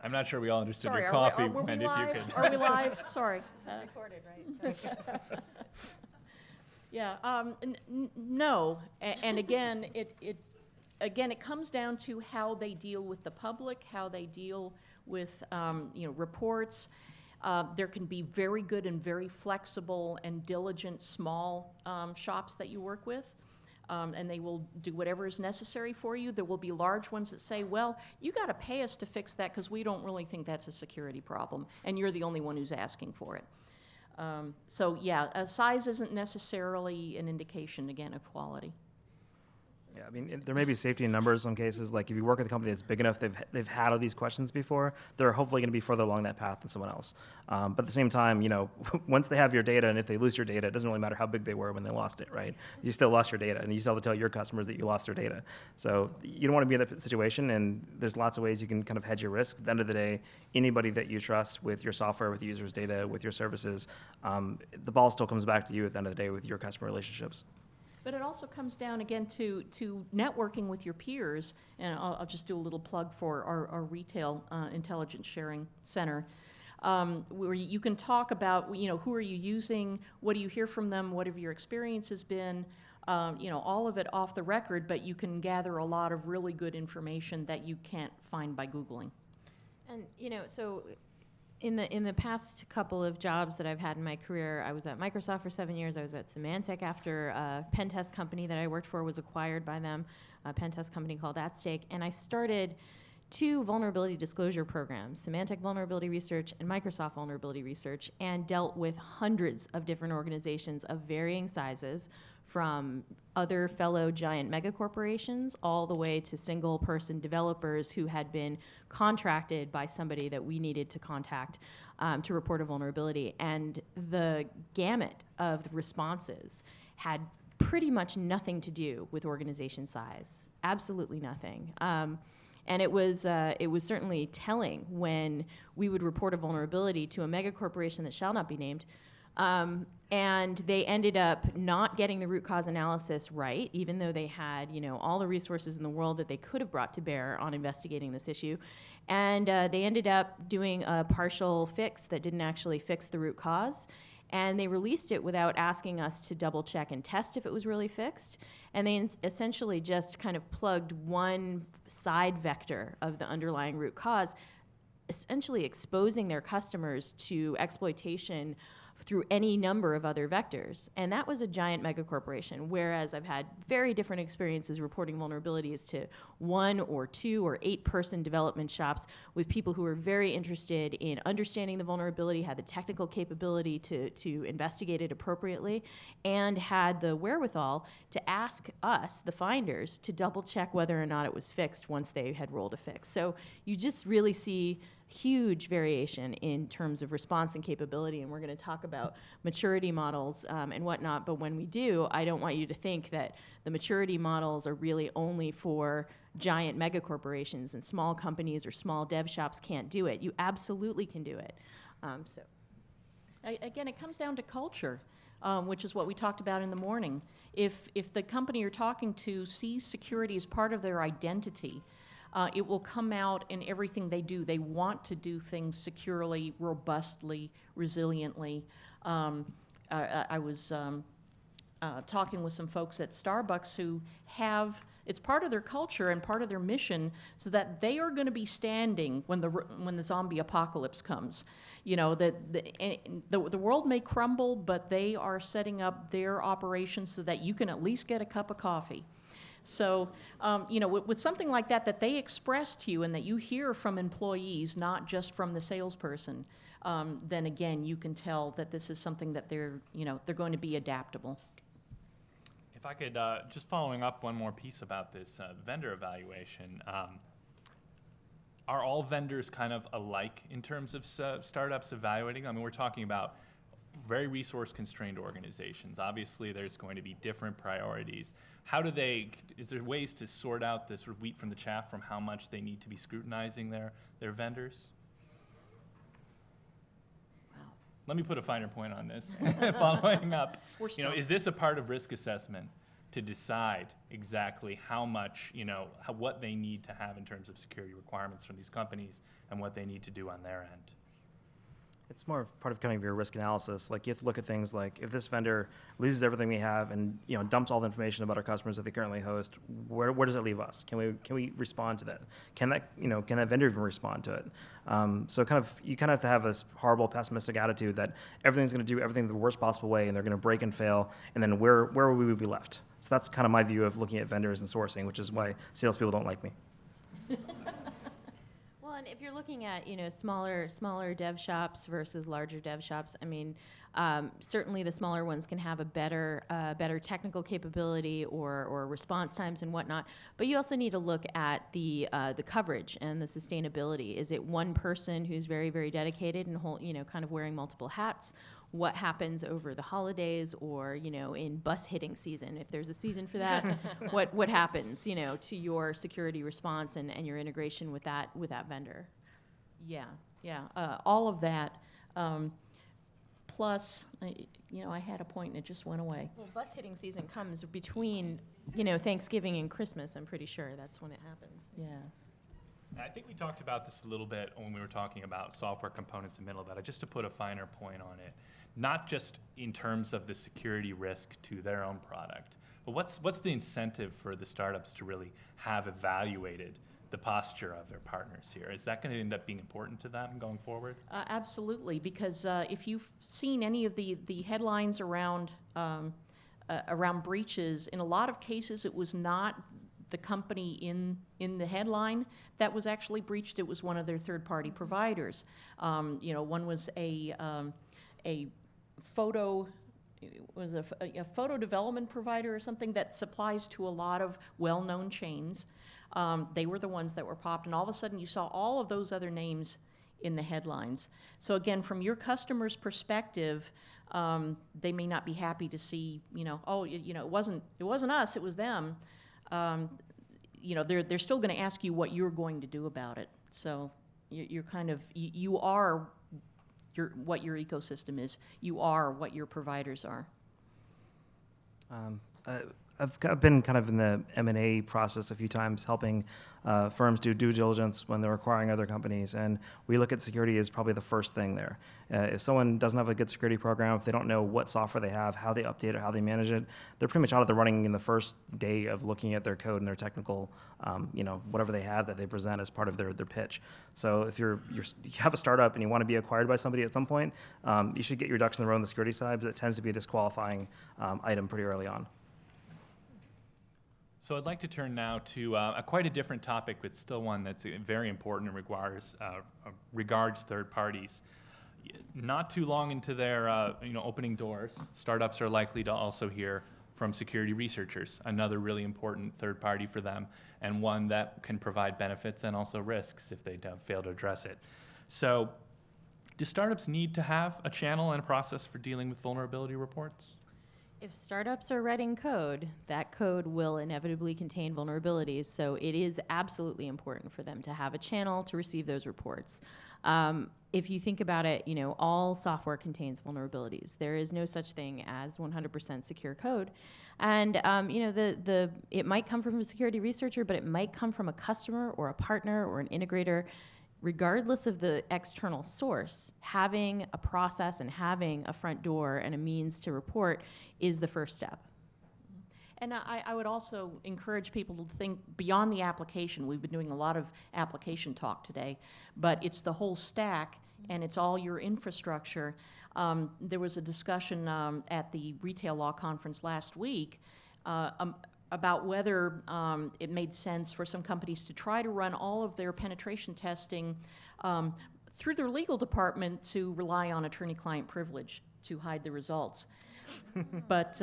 Speaker 8: I'm not sure we all understood
Speaker 9: Sorry,
Speaker 8: your coffee,
Speaker 9: were we
Speaker 8: Wendy, if you
Speaker 9: live?
Speaker 8: could.
Speaker 9: Are we live? Sorry.
Speaker 11: It's recorded, right?
Speaker 9: Yeah, no, and again, it comes down to how they deal with the public, how they deal with reports. There can be very good and very flexible and diligent small shops that you work with, and they will do whatever is necessary for you. There will be large ones that say, well, you got to pay us to fix that because we don't really think that's a security problem, and you're the only one who's asking for it. So yeah, size isn't necessarily an indication, again, of quality.
Speaker 10: Yeah, I mean, there may be safety in numbers in some cases. Like if you work with a company that's big enough, they've had all these questions before, they're hopefully going to be further along that path than someone else. But at the same time, once they have your data, and if they lose your data, it doesn't really matter how big they were when they lost it, right? You still lost your data, and you still have to tell your customers that you lost their data. So you don't want to be in that situation, and there's lots of ways you can kind of hedge your risk. At the end of the day, anybody that you trust with your software, with users' data, with your services, the ball still comes back to you at the end of the day with your customer relationships.
Speaker 9: But it also comes down again to networking with your peers, and I'll just do a little plug for our retail intelligence sharing center, where you can talk about who are you using, what do you hear from them, what have your experiences been, all of it off the record, but you can gather a lot of really good information that you can't find by Googling.
Speaker 11: And so in the past couple of jobs that I've had in my career, I was at Microsoft for 7 years. I was at Symantec after a pen test company that I worked for was acquired by them, a pen test company called AppSec, and I started 2 vulnerability disclosure programs, Symantec Vulnerability Research and Microsoft Vulnerability Research, and dealt with hundreds of different organizations of varying sizes, from other fellow giant megacorporations all the way to single-person developers who had been contracted by somebody that we needed to contact to report a vulnerability. And the gamut of the responses had pretty much nothing to do with organization size, absolutely nothing. And it was certainly telling when we would report a vulnerability to a megacorporation that shall not be named, and they ended up not getting the root cause analysis right, even though they had all the resources in the world that they could have brought to bear on investigating this issue. And they ended up doing a partial fix that didn't actually fix the root cause. And they released it without asking us to double check and test if it was really fixed. And they essentially just kind of plugged one side vector of the underlying root cause, essentially exposing their customers to exploitation through any number of other vectors. And that was a giant megacorporation, whereas I've had very different experiences reporting vulnerabilities to 1 or 2 or 8-person development shops with people who were very interested in understanding the vulnerability, had the technical capability to investigate it appropriately, and had the wherewithal to ask us, the finders, to double check whether or not it was fixed once they had rolled a fix. So you just really see huge variation in terms of response and capability, and we're going to talk about maturity models and whatnot, but when we do, I don't want you to think that the maturity models are really only for giant megacorporations and small companies or small dev shops can't do it. You absolutely can do it. Again, it comes down to culture, which is what we talked about in the morning. If the company you're talking to sees security as part of their identity, it will come out in everything they do. They want to do things securely, robustly, resiliently. I was talking with some folks at Starbucks who have, it's part of their culture and part of their mission, so that they are going to be standing when the zombie apocalypse comes. The world may crumble, but they are setting up their operations so that you can at least get a cup of coffee. So, with something like that they express to you and that you hear from employees, not just from the salesperson, then again, you can tell that this is something that they're going to be adaptable.
Speaker 8: If I could, just following up one more piece about this vendor evaluation, are all vendors kind of alike in terms of startups evaluating? I mean, we're talking about very resource-constrained organizations. Obviously, there's going to be different priorities. Is there ways to sort out the sort of wheat from the chaff from how much they need to be scrutinizing their vendors?
Speaker 9: Wow.
Speaker 8: Let me put a finer point on this. Following up, is this a part of risk assessment? to decide exactly how much, what they need to have in terms of security requirements from these companies and what they need to do on their end?
Speaker 10: It's more of part of kind of your risk analysis. Like you have to look at things like if this vendor loses everything we have and dumps all the information about our customers that they currently host, where does it leave us? Can we respond to that? Can that vendor even respond to it? So you kind of have to have this horrible pessimistic attitude that everything's going to do everything the worst possible way and they're going to break and fail, and then where will we be left? So that's kind of my view of looking at vendors and sourcing, which is why salespeople don't like me.
Speaker 11: Well, and if you're looking at smaller dev shops versus larger dev shops, I mean, certainly the smaller ones can have a better technical capability or response times and whatnot. But you also need to look at the coverage and the sustainability. Is it one person who's very, very dedicated and kind of wearing multiple hats? What happens over the holidays or in bus hitting season, if there's a season for that? what happens to your security response and your integration with that vendor? Yeah, all of that. Plus, I had a point and it just went away. Well, bus hitting season comes between Thanksgiving and Christmas. I'm pretty sure that's when it happens. Yeah.
Speaker 8: I think we talked about this a little bit when we were talking about software components in Middlebeta, just to put a finer point on it. Not just in terms of the security risk to their own product, but what's the incentive for the startups to really have evaluated the posture of their partners here? Is that going to end up being important to them going forward?
Speaker 9: Absolutely, because if you've seen any of the headlines around breaches, in a lot of cases it was not the company in the headline that was actually breached. It was one of their third-party providers. One was a photo development provider or something that supplies to a lot of well-known chains. They were the ones that were popped, and all of a sudden you saw all of those other names in the headlines. So again, from your customer's perspective, they may not be happy to see, it wasn't us, it was them. They're still going to ask you what you're going to do about it. So you're kind of you are what your ecosystem is. You are what your providers are.
Speaker 10: I've been kind of in the M&A process a few times, helping firms do due diligence when they're acquiring other companies, and we look at security as probably the first thing there. If someone doesn't have a good security program, if they don't know what software they have, how they update it, how they manage it, they're pretty much out of the running in the first day of looking at their code and their technical, whatever they have that they present as part of their pitch. So if you have a startup and you want to be acquired by somebody at some point, you should get your ducks in a row on the security side, because it tends to be a disqualifying item pretty early on.
Speaker 8: So I'd like to turn now to quite a different topic, but still one that's very important and regards third parties. Not too long into their opening doors, startups are likely to also hear from security researchers, another really important third party for them, and one that can provide benefits and also risks if they fail to address it. So do startups need to have a channel and a process for dealing with vulnerability reports?
Speaker 11: If startups are writing code, that code will inevitably contain vulnerabilities, so it is absolutely important for them to have a channel to receive those reports. If you think about it, all software contains vulnerabilities. There is no such thing as 100% secure code. And it might come from a security researcher, but it might come from a customer or a partner or an integrator. Regardless of the external source, having a process and having a front door and a means to report is the first step. And I would also encourage people to think beyond the application. We've been doing a lot of application talk today, but it's the whole stack and it's all your infrastructure. There was a discussion at the Retail Law Conference last week about whether it made sense for some companies to try to run all of their penetration testing through their legal department to rely on attorney-client privilege to hide the results. But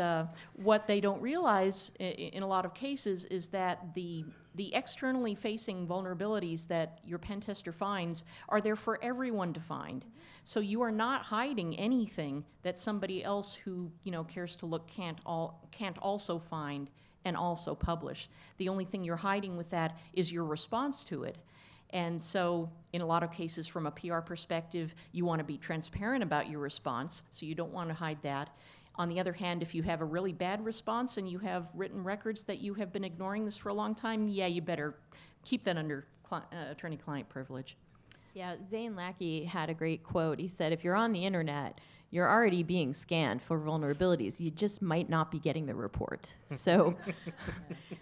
Speaker 11: what they don't realize in a lot of cases is that the externally facing vulnerabilities that your pen tester finds are there for everyone to find. So you are not hiding anything that somebody else who cares to look can't also find and also publish. The only thing you're hiding with that is your response to it. And so in a lot of cases from a PR perspective, you want to be transparent about your response, so you don't want to hide that.
Speaker 9: On the other hand, if you have a really bad response and you have written records that you have been ignoring this for a long time, yeah, you better keep that under attorney-client privilege.
Speaker 11: Yeah, Zane Lackey had a great quote. He said, if you're on the internet, you're already being scanned for vulnerabilities. You just might not be getting the report. So,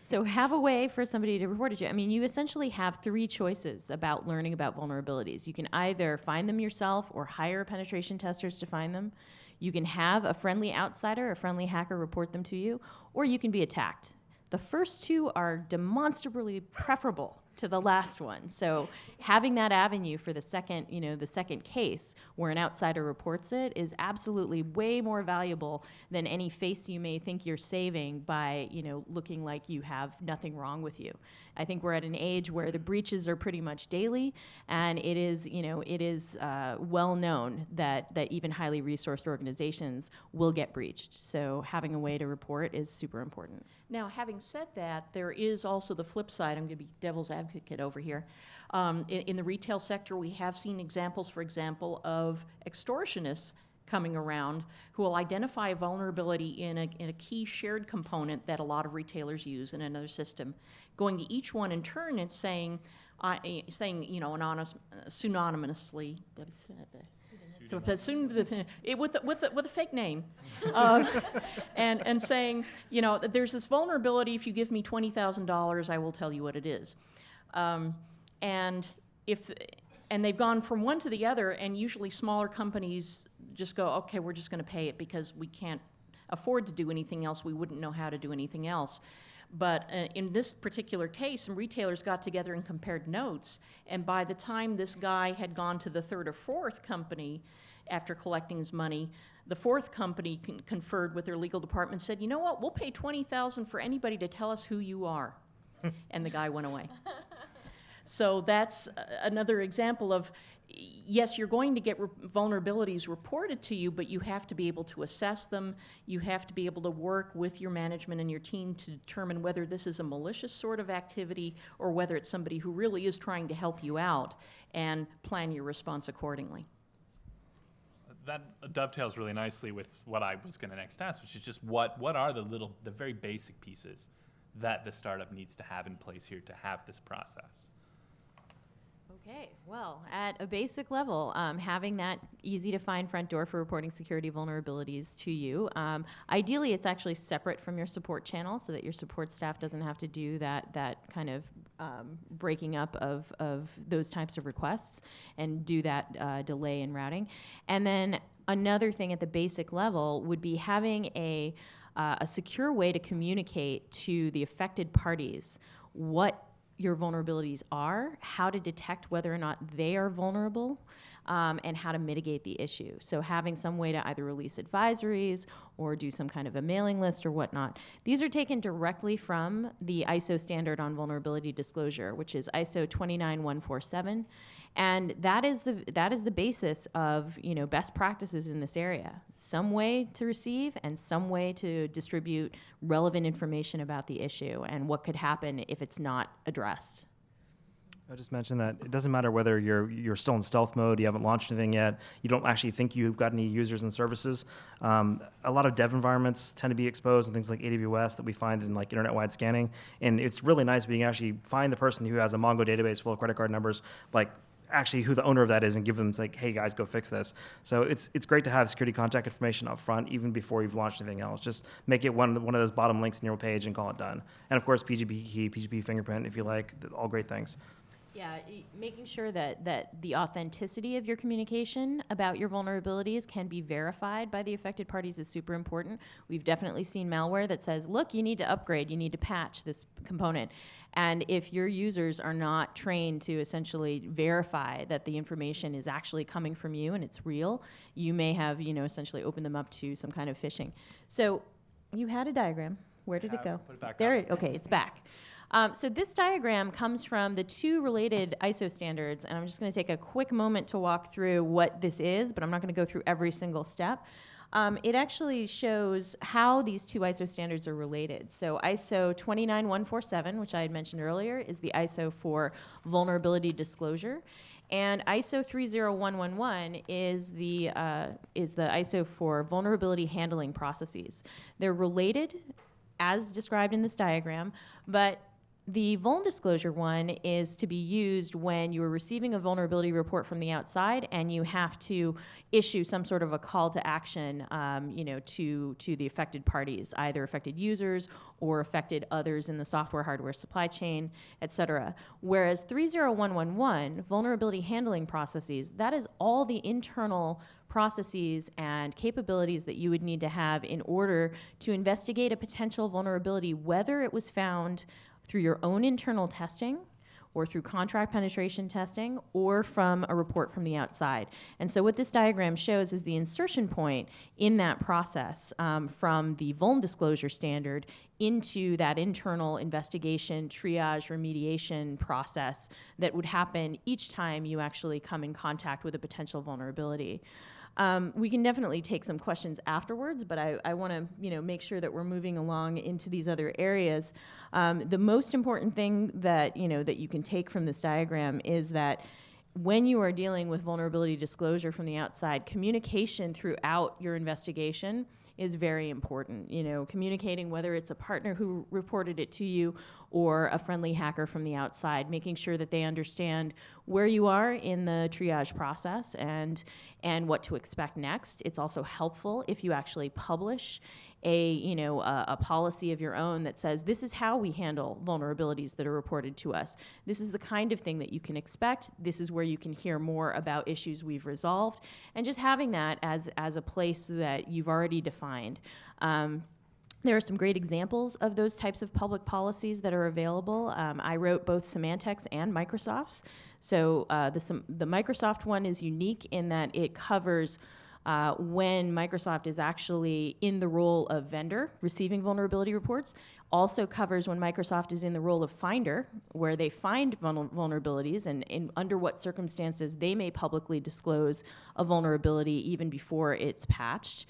Speaker 11: so have a way for somebody to report it to you. I mean, you essentially have three choices about learning about vulnerabilities. You can either find them yourself or hire penetration testers to find them. You can have a friendly outsider, a friendly hacker report them to you, or you can be attacked. The first two are demonstrably preferable to the last one. So having that avenue for the second, the second case where an outsider reports it is absolutely way more valuable than any face you may think you're saving by, looking like you have nothing wrong with you. I think we're at an age where the breaches are pretty much daily, and it is well known that even highly resourced organizations will get breached. So having a way to report is super important.
Speaker 9: Now, having said that, there is also the flip side. I'm going to be devil's advocate over here. In the retail sector, we have seen examples, for example, of extortionists coming around who will identify a vulnerability in a key shared component that a lot of retailers use in another system, going to each one in turn and saying synonymously, with a fake name, and saying, there's this vulnerability. If you give me $20,000, I will tell you what it is. And they've gone from one to the other, and usually smaller companies just go, okay, we're just going to pay it because we can't afford to do anything else. We wouldn't know how to do anything else. But in this particular case, some retailers got together and compared notes, and by the time this guy had gone to the third or fourth company after collecting his money, the fourth company conferred with their legal department and said, you know what, we'll pay $20,000 for anybody to tell us who you are. And the guy went away. So that's another example of, yes, you're going to get vulnerabilities reported to you, but you have to be able to assess them. You have to be able to work with your management and your team to determine whether this is a malicious sort of activity or whether it's somebody who really is trying to help you out, and plan your response accordingly.
Speaker 8: That dovetails really nicely with what I was going to next ask, which is just what are the very basic pieces that the startup needs to have in place here to have this process?
Speaker 11: Okay, well, at a basic level, having that easy-to-find front door for reporting security vulnerabilities to you. Ideally, it's actually separate from your support channel so that your support staff doesn't have to do that kind of breaking up of those types of requests and do that delay in routing. And then another thing at the basic level would be having a secure way to communicate to the affected parties what your vulnerabilities are, how to detect whether or not they are vulnerable, and how to mitigate the issue. So having some way to either release advisories or do some kind of a mailing list or whatnot. These are taken directly from the ISO standard on vulnerability disclosure, which is ISO 29147. And that is the basis of best practices in this area. Some way to receive and some way to distribute relevant information about the issue and what could happen if it's not addressed.
Speaker 10: I just mentioned that it doesn't matter whether you're still in stealth mode, you haven't launched anything yet, you don't actually think you've got any users and services. A lot of dev environments tend to be exposed in things like AWS that we find in like internet-wide scanning, and it's really nice when you can actually find the person who has a Mongo database full of credit card numbers, like actually who the owner of that is, and give them like, hey guys, go fix this. So it's great to have security contact information up front even before you've launched anything else. Just make it one of those bottom links in your page and call it done. And of course, PGP key, PGP fingerprint, if you like, all great things.
Speaker 11: Yeah, making sure that the authenticity of your communication about your vulnerabilities can be verified by the affected parties is super important. We've definitely seen malware that says, look, you need to upgrade, you need to patch this component. And if your users are not trained to essentially verify that the information is actually coming from you and it's real, you may have, essentially opened them up to some kind of phishing. So you had a diagram. Where did it go?
Speaker 8: Put it back
Speaker 11: there.
Speaker 8: up.
Speaker 11: Okay, it's back. So this diagram comes from the two related ISO standards, and I'm just going to take a quick moment to walk through what this is, but I'm not going to go through every single step. It actually shows how these two ISO standards are related. So ISO 29147, which I had mentioned earlier, is the ISO for vulnerability disclosure. And ISO 30111 is the ISO for vulnerability handling processes. They're related, as described in this diagram, but the vuln disclosure one is to be used when you are receiving a vulnerability report from the outside and you have to issue some sort of a call to action, to the affected parties, either affected users or affected others in the software hardware supply chain, et cetera. Whereas 30111, vulnerability handling processes, that is all the internal processes and capabilities that you would need to have in order to investigate a potential vulnerability, whether it was found through your own internal testing or through contract penetration testing or from a report from the outside. And so what this diagram shows is the insertion point in that process from the vuln disclosure standard into that internal investigation, triage, remediation process that would happen each time you actually come in contact with a potential vulnerability. We can definitely take some questions afterwards, but I want to make sure that we're moving along into these other areas. The most important thing that you can take from this diagram is that when you are dealing with vulnerability disclosure from the outside, communication throughout your investigation is very important. Communicating whether it's a partner who reported it to you or a friendly hacker from the outside, making sure that they understand where you are in the triage process and what to expect next. It's also helpful if you actually publish a policy of your own that says this is how we handle vulnerabilities that are reported to us. This is the kind of thing that you can expect. This is where you can hear more about issues we've resolved, and just having that as a place that you've already defined. There are some great examples of those types of public policies that are available. I wrote both Symantec's and Microsoft's. So the Microsoft one is unique in that it covers when Microsoft is actually in the role of vendor receiving vulnerability reports. Also covers when Microsoft is in the role of finder, where they find vulnerabilities and under what circumstances they may publicly disclose a vulnerability even before it's patched,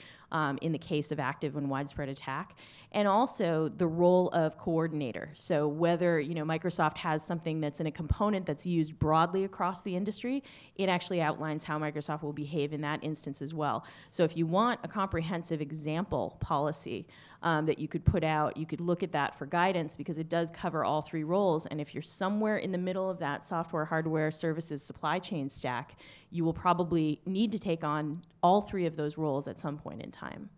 Speaker 11: in the case of active and widespread attack. And also the role of coordinator. So whether Microsoft has something that's in a component that's used broadly across the industry, it actually outlines how Microsoft will behave in that instance as well. So if you want a comprehensive example policy that you could put out, you could look at that for guidance because it does cover all three roles. And if you're somewhere in the middle of that software, hardware, services, supply chain stack, you will probably need to take on all three of those roles at some point in time.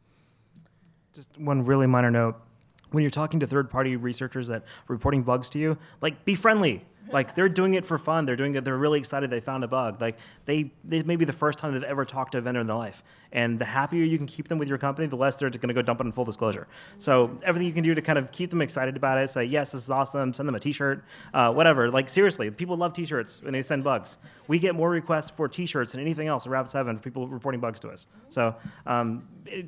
Speaker 10: Just one really minor note. When you're talking to third-party researchers that are reporting bugs to you, be friendly. They're doing it for fun. They're doing it. They're really excited they found a bug. They may be the first time they've ever talked to a vendor in their life. And the happier you can keep them with your company, the less they're going to go dump it in full disclosure. So everything you can do to kind of keep them excited about it, say, yes, this is awesome, send them a t-shirt, whatever. Seriously, people love t-shirts when they send bugs. We get more requests for t-shirts than anything else at Rapid7 for people reporting bugs to us. So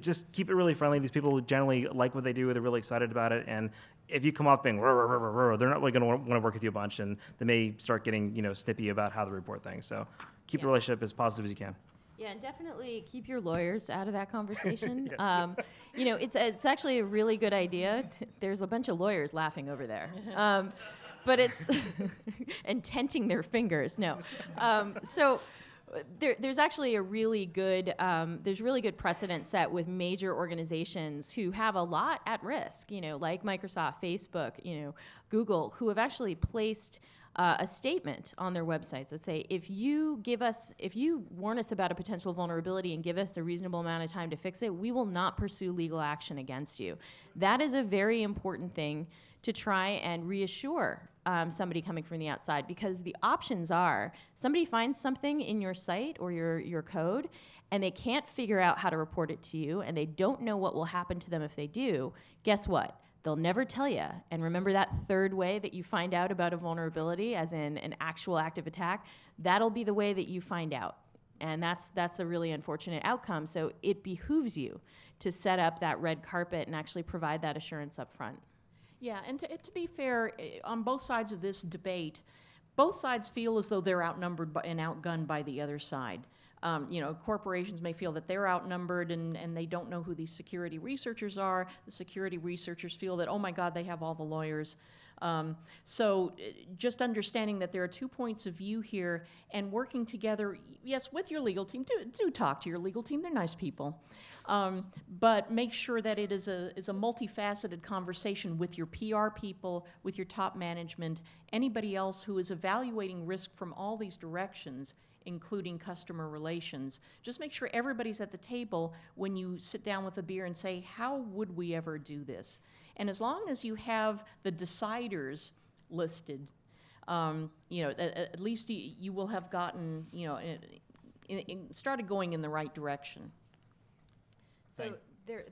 Speaker 10: just keep it really friendly. These people generally like what they do. They're really excited about it. And if you come off being rah, rah, rah, rah, rah, they're not really going to want to work with you a bunch, and they may start getting snippy about how to report things. So keep the relationship as positive as you can.
Speaker 11: Yeah, and definitely keep your lawyers out of that conversation. Yes. It's actually a really good idea. There's a bunch of lawyers laughing over there. But it's and tenting their fingers. No. So there's actually a really good precedent set with major organizations who have a lot at risk, like Microsoft, Facebook, Google, who have actually placed a statement on their websites that say, if you warn us about a potential vulnerability and give us a reasonable amount of time to fix it, we will not pursue legal action against you. That is a very important thing to try and reassure somebody coming from the outside, because the options are somebody finds something in your site or your code and they can't figure out how to report it to you and they don't know what will happen to them if they do. Guess what? They'll never tell you. And remember that third way that you find out about a vulnerability, as in an actual active attack, that'll be the way that you find out. And that's a really unfortunate outcome. So it behooves you to set up that red carpet and actually provide that assurance up front.
Speaker 12: Yeah, and to be fair, on both sides of this debate, both sides feel as though they're outnumbered and outgunned by the other side. Corporations may feel that they're outnumbered and they don't know who these security researchers are. The security researchers feel that, oh my God, they have all the lawyers. So just understanding that there are 2 points of view here and working together, yes, with your legal team. Do talk to your legal team. They're nice people. But make sure that it is a multifaceted conversation with your PR people, with your top management, anybody else who is evaluating risk from all these directions, including customer relations. Just make sure everybody's at the table when you sit down with a beer and say, how would we ever do this? And as long as you have the deciders listed, at least you will have gotten, started going in the right direction.
Speaker 11: So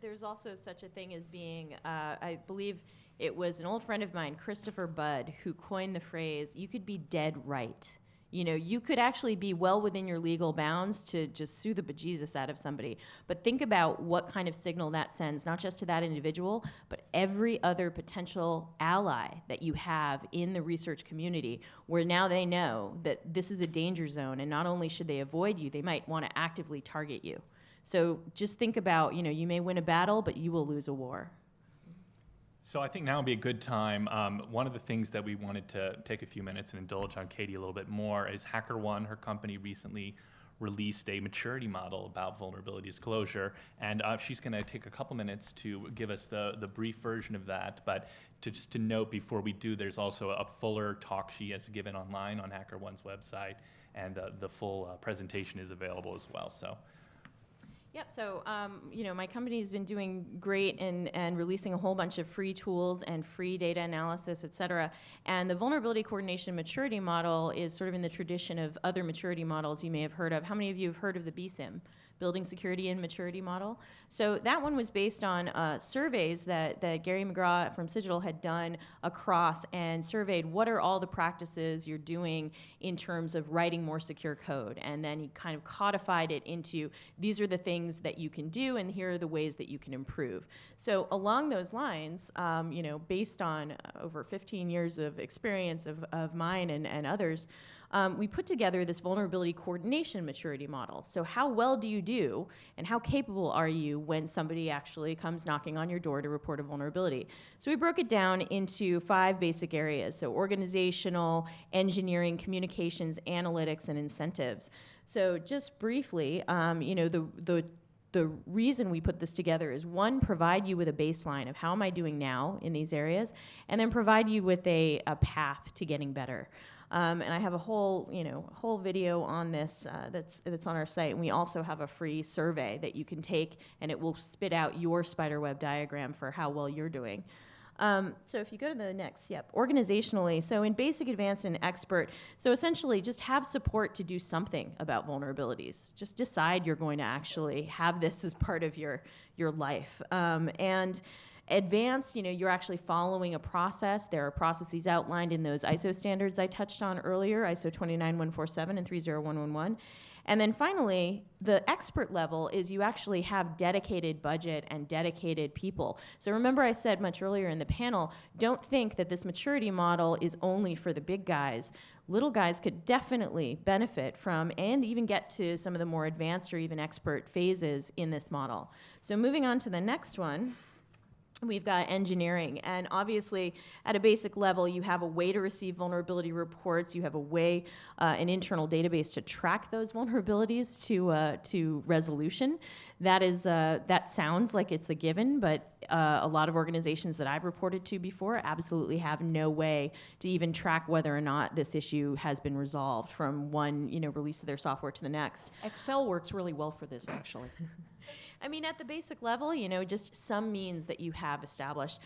Speaker 11: there's also such a thing as being, I believe it was an old friend of mine, Christopher Budd, who coined the phrase, you could be dead right. You could actually be well within your legal bounds to just sue the bejesus out of somebody. But think about what kind of signal that sends, not just to that individual, but every other potential ally that you have in the research community, where now they know that this is a danger zone, and not only should they avoid you, they might want to actively target you. So just think about, you may win a battle, but you will lose a war.
Speaker 8: So I think now would be a good time. One of the things that we wanted to take a few minutes and indulge on Katie a little bit more is HackerOne, her company, recently released a maturity model about vulnerability disclosure, and she's going to take a couple minutes to give us the brief version of that. But just to note before we do, there's also a fuller talk she has given online on HackerOne's website, and the full presentation is available as well. So.
Speaker 11: Yep, so my company's been doing great and releasing a whole bunch of free tools and free data analysis, et cetera. And the vulnerability coordination maturity model is sort of in the tradition of other maturity models you may have heard of. How many of you have heard of the BSIM? Building Security and Maturity Model. So that one was based on surveys that Gary McGraw from Cigital had done across and surveyed what are all the practices you're doing in terms of writing more secure code. And then he kind of codified it into these are the things that you can do and here are the ways that you can improve. So along those lines, based on over 15 years of experience of mine and others, we put together this vulnerability coordination maturity model. So how well do you do and how capable are you when somebody actually comes knocking on your door to report a vulnerability? So we broke it down into 5 basic areas. So organizational, engineering, communications, analytics, and incentives. So just briefly, the reason we put this together is, one, provide you with a baseline of how am I doing now in these areas, and then provide you with a path to getting better. And I have a whole video on this that's on our site, and we also have a free survey that you can take, and it will spit out your spiderweb diagram for how well you're doing. So if you go to the next, organizationally, so in basic, advanced, and expert, so essentially just have support to do something about vulnerabilities. Just decide you're going to actually have this as part of your life. And advanced, you're actually following a process. There are processes outlined in those ISO standards I touched on earlier, ISO 29147 and 30111. And then finally, the expert level is you actually have dedicated budget and dedicated people. So remember I said much earlier in the panel, don't think that this maturity model is only for the big guys. Little guys could definitely benefit from and even get to some of the more advanced or even expert phases in this model. So moving on to the next one. We've got engineering, and obviously at a basic level you have a way to receive vulnerability reports, you have a way, an internal database to track those vulnerabilities to resolution. That sounds like it's a given, but a lot of organizations that I've reported to before absolutely have no way to even track whether or not this issue has been resolved from one release of their software to the next.
Speaker 12: Excel works really well for this, actually.
Speaker 11: I mean, at the basic level, just some means that you have established.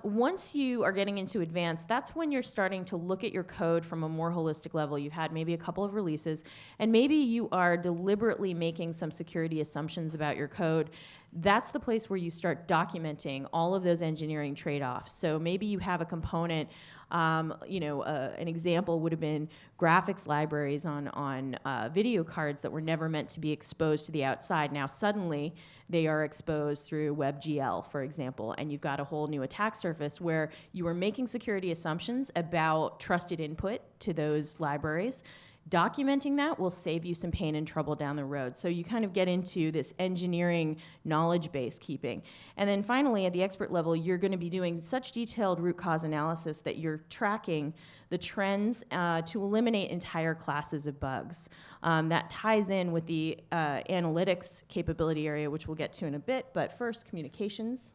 Speaker 11: Once you are getting into advanced, that's when you're starting to look at your code from a more holistic level. You've had maybe a couple of releases, and maybe you are deliberately making some security assumptions about your code. That's the place where you start documenting all of those engineering trade-offs. So maybe you have a component, an example would have been graphics libraries on video cards that were never meant to be exposed to the outside. Now suddenly they are exposed through WebGL, for example, and you've got a whole new attack surface where you are making security assumptions about trusted input to those libraries. Documenting that will save you some pain and trouble down the road. So you kind of get into this engineering knowledge base keeping. And then finally, at the expert level, you're going to be doing such detailed root cause analysis that you're tracking the trends to eliminate entire classes of bugs. That ties in with the analytics capability area, which we'll get to in a bit. But first, communications.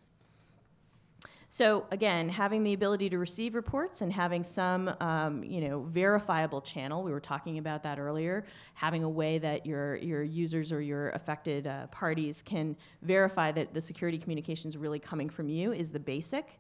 Speaker 11: So again, having the ability to receive reports and having some, verifiable channel. We were talking about that earlier. Having a way that your users or your affected parties can verify that the security communication is really coming from you is the basic.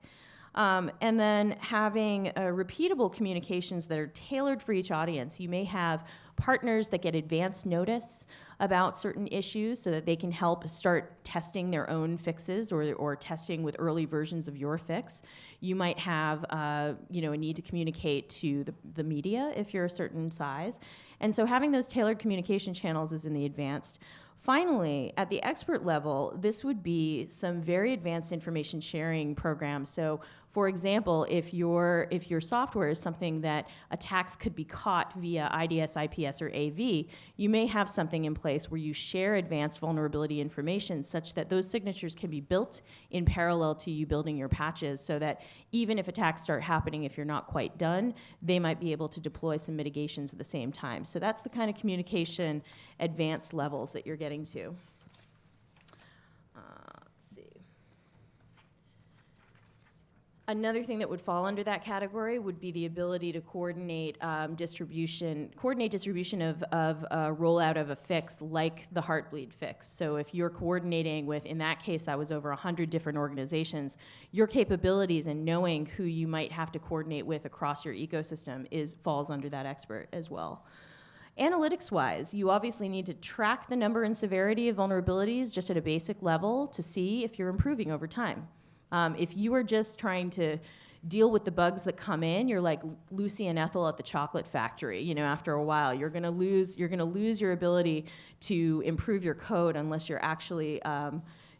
Speaker 11: And then having repeatable communications that are tailored for each audience. You may have partners that get advance notice about certain issues so that they can help start testing their own fixes or testing with early versions of your fix. You might have a need to communicate to the media if you're a certain size. And so having those tailored communication channels is in the advanced. Finally, at the expert level, this would be some very advanced information sharing programs. So, for example, if your software is something that attacks could be caught via IDS, IPS, or AV, you may have something in place where you share advanced vulnerability information such that those signatures can be built in parallel to you building your patches so that even if attacks start happening, if you're not quite done, they might be able to deploy some mitigations at the same time. So that's the kind of communication advanced levels that you're getting to. Let's see. Another thing that would fall under that category would be the ability to coordinate distribution of rollout of a fix like the Heartbleed fix. So if you're coordinating with, in that case, that was over 100 different organizations, your capabilities and knowing who you might have to coordinate with across your ecosystem falls under that expert as well. Analytics-wise, you obviously need to track the number and severity of vulnerabilities just at a basic level to see if you're improving over time. If you are just trying to deal with the bugs that come in, you're like Lucy and Ethel at the chocolate factory. After a while, you're gonna lose your ability to improve your code unless you're actually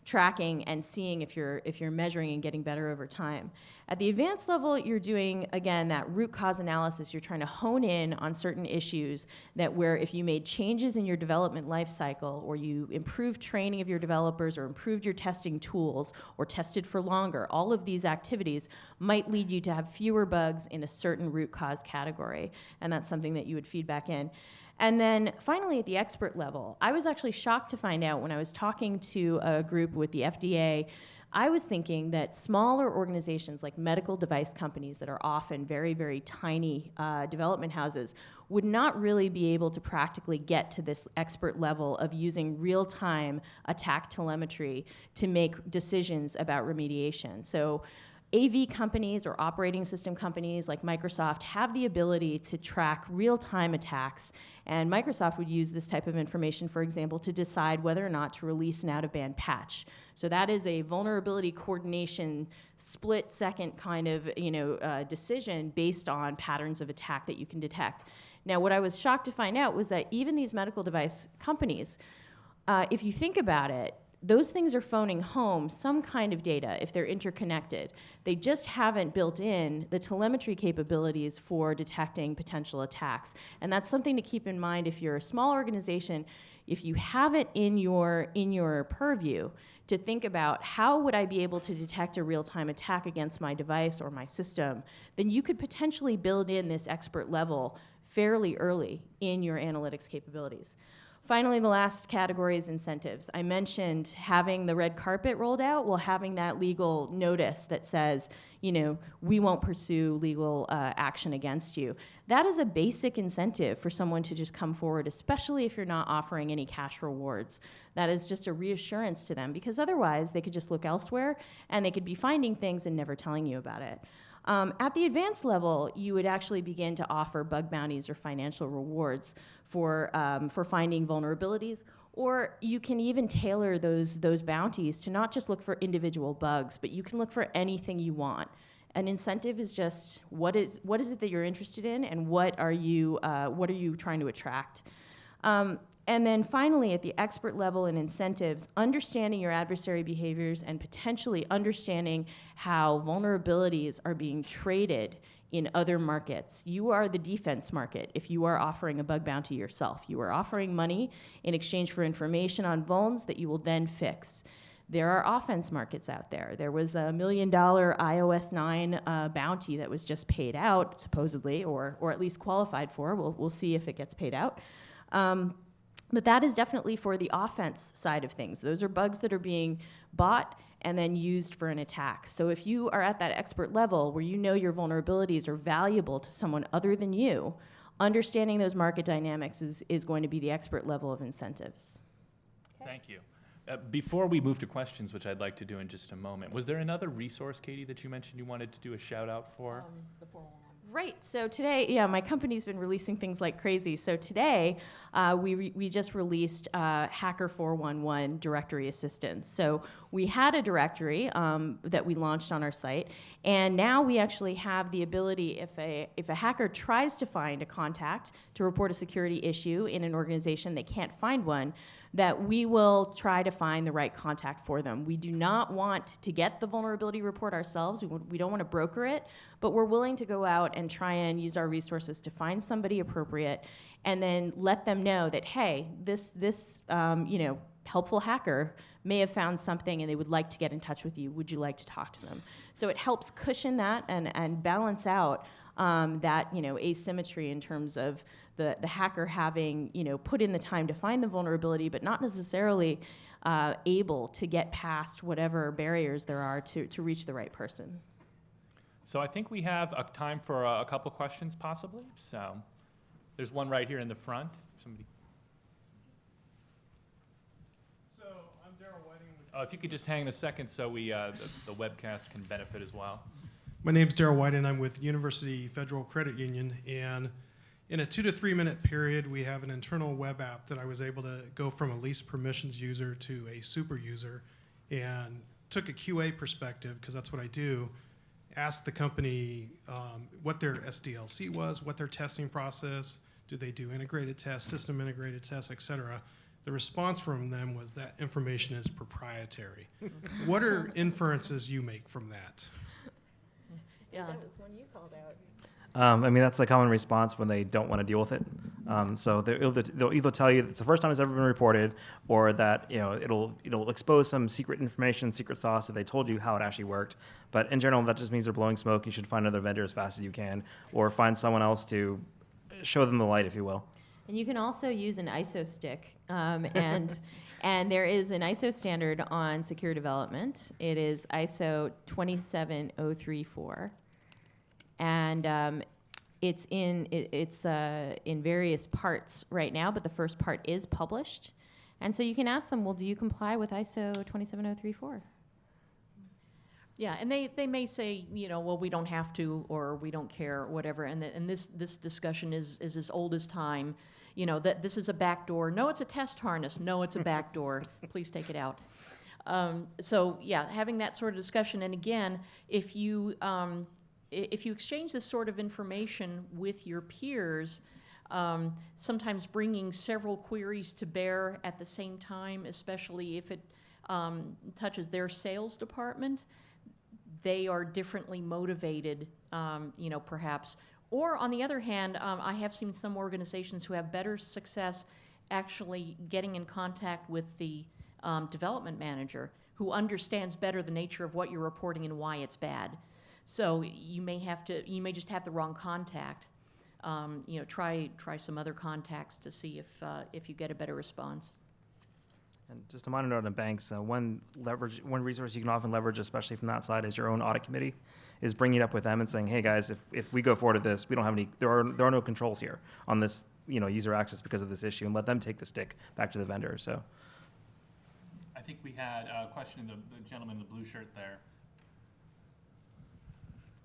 Speaker 11: tracking and seeing if you're measuring and getting better over time. At the advanced level, you're doing, again, that root cause analysis. You're trying to hone in on certain issues that where if you made changes in your development lifecycle or you improved training of your developers or improved your testing tools or tested for longer, all of these activities might lead you to have fewer bugs in a certain root cause category. And that's something that you would feed back in. And then finally, at the expert level, I was actually shocked to find out when I was talking to a group with the FDA, I was thinking that smaller organizations like medical device companies that are often very, very tiny development houses would not really be able to practically get to this expert level of using real-time attack telemetry to make decisions about remediation. So AV companies or operating system companies like Microsoft have the ability to track real-time attacks, and Microsoft would use this type of information, for example, to decide whether or not to release an out-of-band patch. So that is a vulnerability coordination, split-second kind of decision based on patterns of attack that you can detect. Now, what I was shocked to find out was that even these medical device companies, if you think about it, those things are phoning home some kind of data if they're interconnected. They just haven't built in the telemetry capabilities for detecting potential attacks. And that's something to keep in mind if you're a small organization, if you have it in your purview to think about how would I be able to detect a real-time attack against my device or my system, then you could potentially build in this expert level fairly early in your analytics capabilities. Finally, the last category is incentives. I mentioned having the red carpet rolled out, well, having that legal notice that says, we won't pursue legal action against you. That is a basic incentive for someone to just come forward, especially if you're not offering any cash rewards. That is just a reassurance to them, because otherwise they could just look elsewhere and they could be finding things and never telling you about it. At the advanced level, you would actually begin to offer bug bounties or financial rewards for finding vulnerabilities, or you can even tailor those bounties to not just look for individual bugs, but you can look for anything you want. An incentive is just what is it that you're interested in, and what are you trying to attract. And then finally, at the expert level in incentives, understanding your adversary behaviors and potentially understanding how vulnerabilities are being traded in other markets. You are the defense market if you are offering a bug bounty yourself. You are offering money in exchange for information on vulns that you will then fix. There are offense markets out there. There was a $1 million iOS 9 bounty that was just paid out, supposedly, or at least qualified for. We'll see if it gets paid out. But that is definitely for the offense side of things. Those are bugs that are being bought and then used for an attack. So if you are at that expert level where you know your vulnerabilities are valuable to someone other than you, understanding those market dynamics is going to be the expert level of incentives.
Speaker 8: Okay. Thank you. Before we move to questions, which I'd like to do in just a moment, was there another resource, Katie, that you mentioned you wanted to do a shout out for?
Speaker 9: The 411.
Speaker 11: Right, so today, yeah, my company's been releasing things like crazy. So today, we just released Hacker 411 directory assistance. So we had a directory that we launched on our site, and now we actually have the ability, if a hacker tries to find a contact to report a security issue in an organization, they can't find one, that we will try to find the right contact for them. We do not want to get the vulnerability report ourselves. We don't want to broker it, but we're willing to go out and try and use our resources to find somebody appropriate and then let them know that, hey, this helpful hacker may have found something and they would like to get in touch with you. Would you like to talk to them? So it helps cushion that and balance out that asymmetry in terms of the hacker having put in the time to find the vulnerability, but not necessarily able to get past whatever barriers there are to reach the right person.
Speaker 8: So I think we have time for a couple questions, possibly. So there's one right here in the front. Somebody.
Speaker 5: So I'm Darrell Whiting.
Speaker 8: If you could just hang in a second so we the webcast can benefit as well.
Speaker 5: My name's Darrell Whiting. I'm with University Federal Credit Union, and in a 2 to 3 minute period, we have an internal web app that I was able to go from a least permissions user to a super user, and took a QA perspective, because that's what I do, asked the company what their SDLC was, what their testing process, do they do integrated tests, system integrated tests, et cetera. The response from them was that information is proprietary. What are inferences you make from that?
Speaker 9: Yeah, that was one you called out.
Speaker 10: I mean, that's a common response when they don't want to deal with it. So they'll either tell you it's the first time it's ever been reported, or that it'll expose some secret information, secret sauce if they told you how it actually worked. But in general, that just means they're blowing smoke. You should find another vendor as fast as you can, or find someone else to show them the light, if you will.
Speaker 11: And you can also use an ISO stick, and there is an ISO standard on secure development. It is ISO 27034. And it's in various parts right now, but the first part is published. And so you can ask them, well, do you comply with ISO 27034?
Speaker 12: Yeah, and they may say, well, we don't have to, or we don't care, or whatever. And this discussion is as old as time. That this is a backdoor. No, it's a test harness. No, it's a backdoor. Please take it out. So yeah, having that sort of discussion. And again, if you exchange this sort of information with your peers, sometimes bringing several queries to bear at the same time, especially if it touches their sales department, they are differently motivated, perhaps. Or on the other hand, I have seen some organizations who have better success actually getting in contact with the development manager, who understands better the nature of what you're reporting and why it's bad. So you may just have the wrong contact. Try some other contacts to see if you get a better response.
Speaker 10: And just a minor note on banks, one resource you can often leverage, especially from that side, is your own audit committee, is bringing it up with them and saying, hey guys, if we go forward with this, we don't have there are no controls here on this, user access because of this issue, and let them take the stick back to the vendor. So
Speaker 8: I think we had a question, the gentleman in the blue shirt there.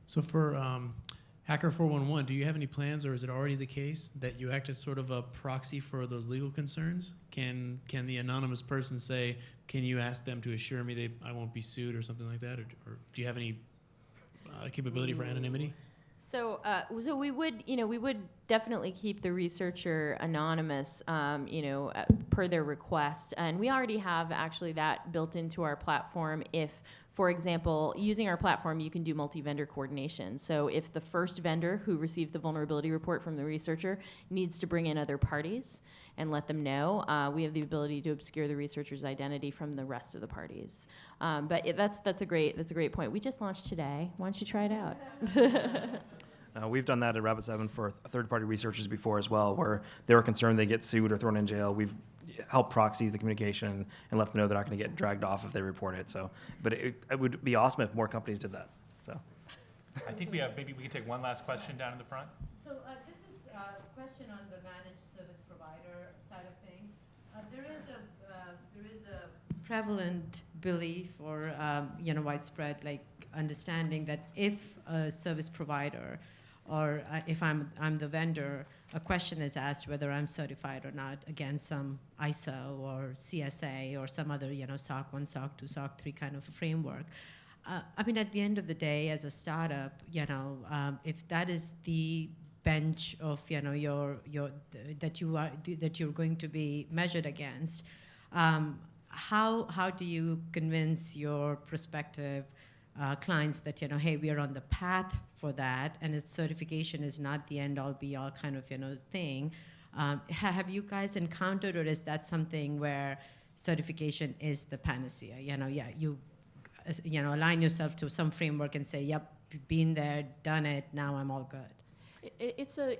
Speaker 13: So for Hacker 411, do you have any plans, or is it already the case that you act as sort of a proxy for those legal concerns? Can the anonymous person say, can you ask them to assure me I won't be sued or something like that? Or do you have any capability for anonymity?
Speaker 11: So we would definitely keep the researcher anonymous, per their request, and we already have actually that built into our platform. If, for example, using our platform, you can do multi-vendor coordination. So if the first vendor who receives the vulnerability report from the researcher needs to bring in other parties and let them know, we have the ability to obscure the researcher's identity from the rest of the parties. That's a great point. We just launched today. Why don't you try it out?
Speaker 10: We've done that at Rapid7 for third-party researchers before as well, where they were concerned they get sued or thrown in jail. We've helped proxy the communication and let them know they're not going to get dragged off if they report it. So, but it would be awesome if more companies did that. So,
Speaker 8: I think maybe we can take one last question down in the front.
Speaker 6: So this is a question on the managed service provider side of things. There is a prevalent belief or widespread understanding that if a service provider or if I'm the vendor, a question is asked whether I'm certified or not against some ISO or CSA or some other SOC 1, SOC 2, SOC 3 kind of a framework. At the end of the day, as a startup, if that is the bench of that you're going to be measured against, how do you convince your prospective clients that hey, we are on the path for that, and its certification is not the end all be all kind of thing? Have you guys encountered, or is that something where certification is the panacea? You align yourself to some framework and say, yep, been there, done it, now I'm all good.
Speaker 12: It's a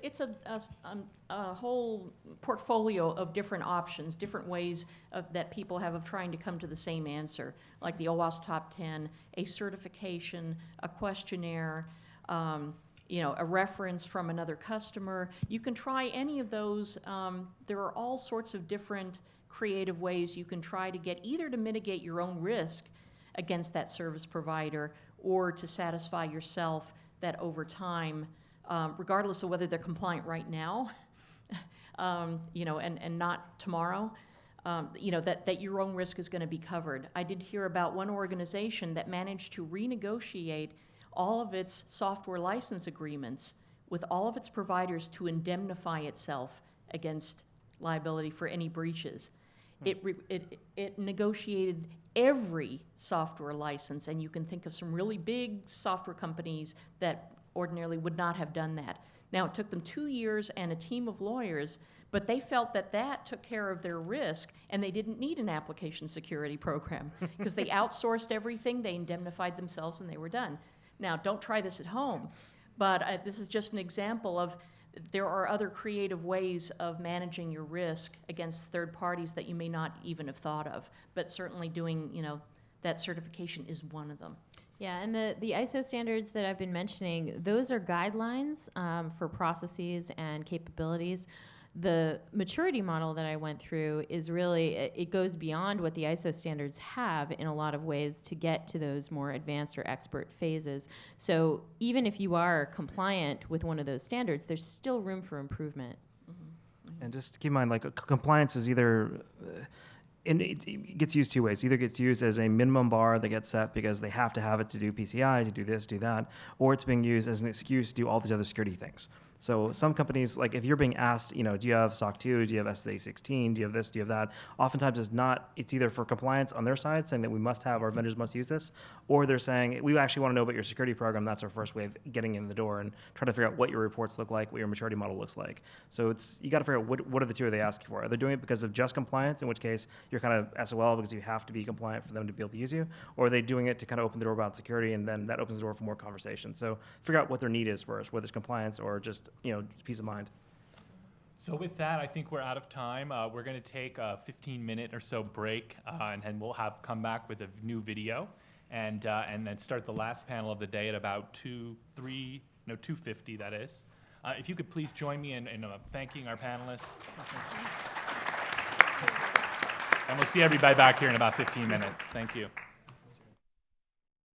Speaker 12: whole portfolio of different options, different ways that people have of trying to come to the same answer, like the OWASP Top 10, a certification, a questionnaire, a reference from another customer. You can try any of those. There are all sorts of different creative ways you can try to get either to mitigate your own risk against that service provider or to satisfy yourself that over time, regardless of whether they're compliant right now, and not tomorrow, that your own risk is going to be covered. I did hear about one organization that managed to renegotiate all of its software license agreements with all of its providers to indemnify itself against liability for any breaches. It negotiated every software license, and you can think of some really big software companies that ordinarily would not have done that. Now, it took them 2 years and a team of lawyers, but they felt that took care of their risk, and they didn't need an application security program because they outsourced everything, they indemnified themselves, and they were done. Now, don't try this at home, but this is just an example of there are other creative ways of managing your risk against third parties that you may not even have thought of, but certainly doing, that certification is one of them.
Speaker 11: Yeah, and the ISO standards that I've been mentioning, those are guidelines for processes and capabilities. The maturity model that I went through is really, it goes beyond what the ISO standards have in a lot of ways to get to those more advanced or expert phases. So even if you are compliant with one of those standards, there's still room for improvement.
Speaker 10: Mm-hmm. And just keep in mind, compliance is either... and it gets used two ways. Either gets used as a minimum bar that gets set because they have to have it to do PCI, to do this, do that, or it's being used as an excuse to do all these other security things. So some companies, if you're being asked, do you have SOC 2, do you have SA16, do you have this, do you have that? Oftentimes it's either for compliance on their side, saying that we must have, our vendors must use this, or they're saying, we actually want to know about your security program. That's our first way of getting in the door and trying to figure out what your reports look like, what your maturity model looks like. So you got to figure out what are the two are they asking for? Are they doing it because of just compliance, in which case you're kind of SOL because you have to be compliant for them to be able to use you, or are they doing it to kind of open the door about security, and then that opens the door for more conversation. So figure out what their need is first, whether it's compliance or just peace of mind.
Speaker 8: So with that, I think we're out of time. We're going to take a 15-minute or so break, and then we'll come back with a new video, and then start the last panel of the day at about 2:50, that is. If you could please join me in thanking our panelists. And we'll see everybody back here in about 15 minutes. Thank you.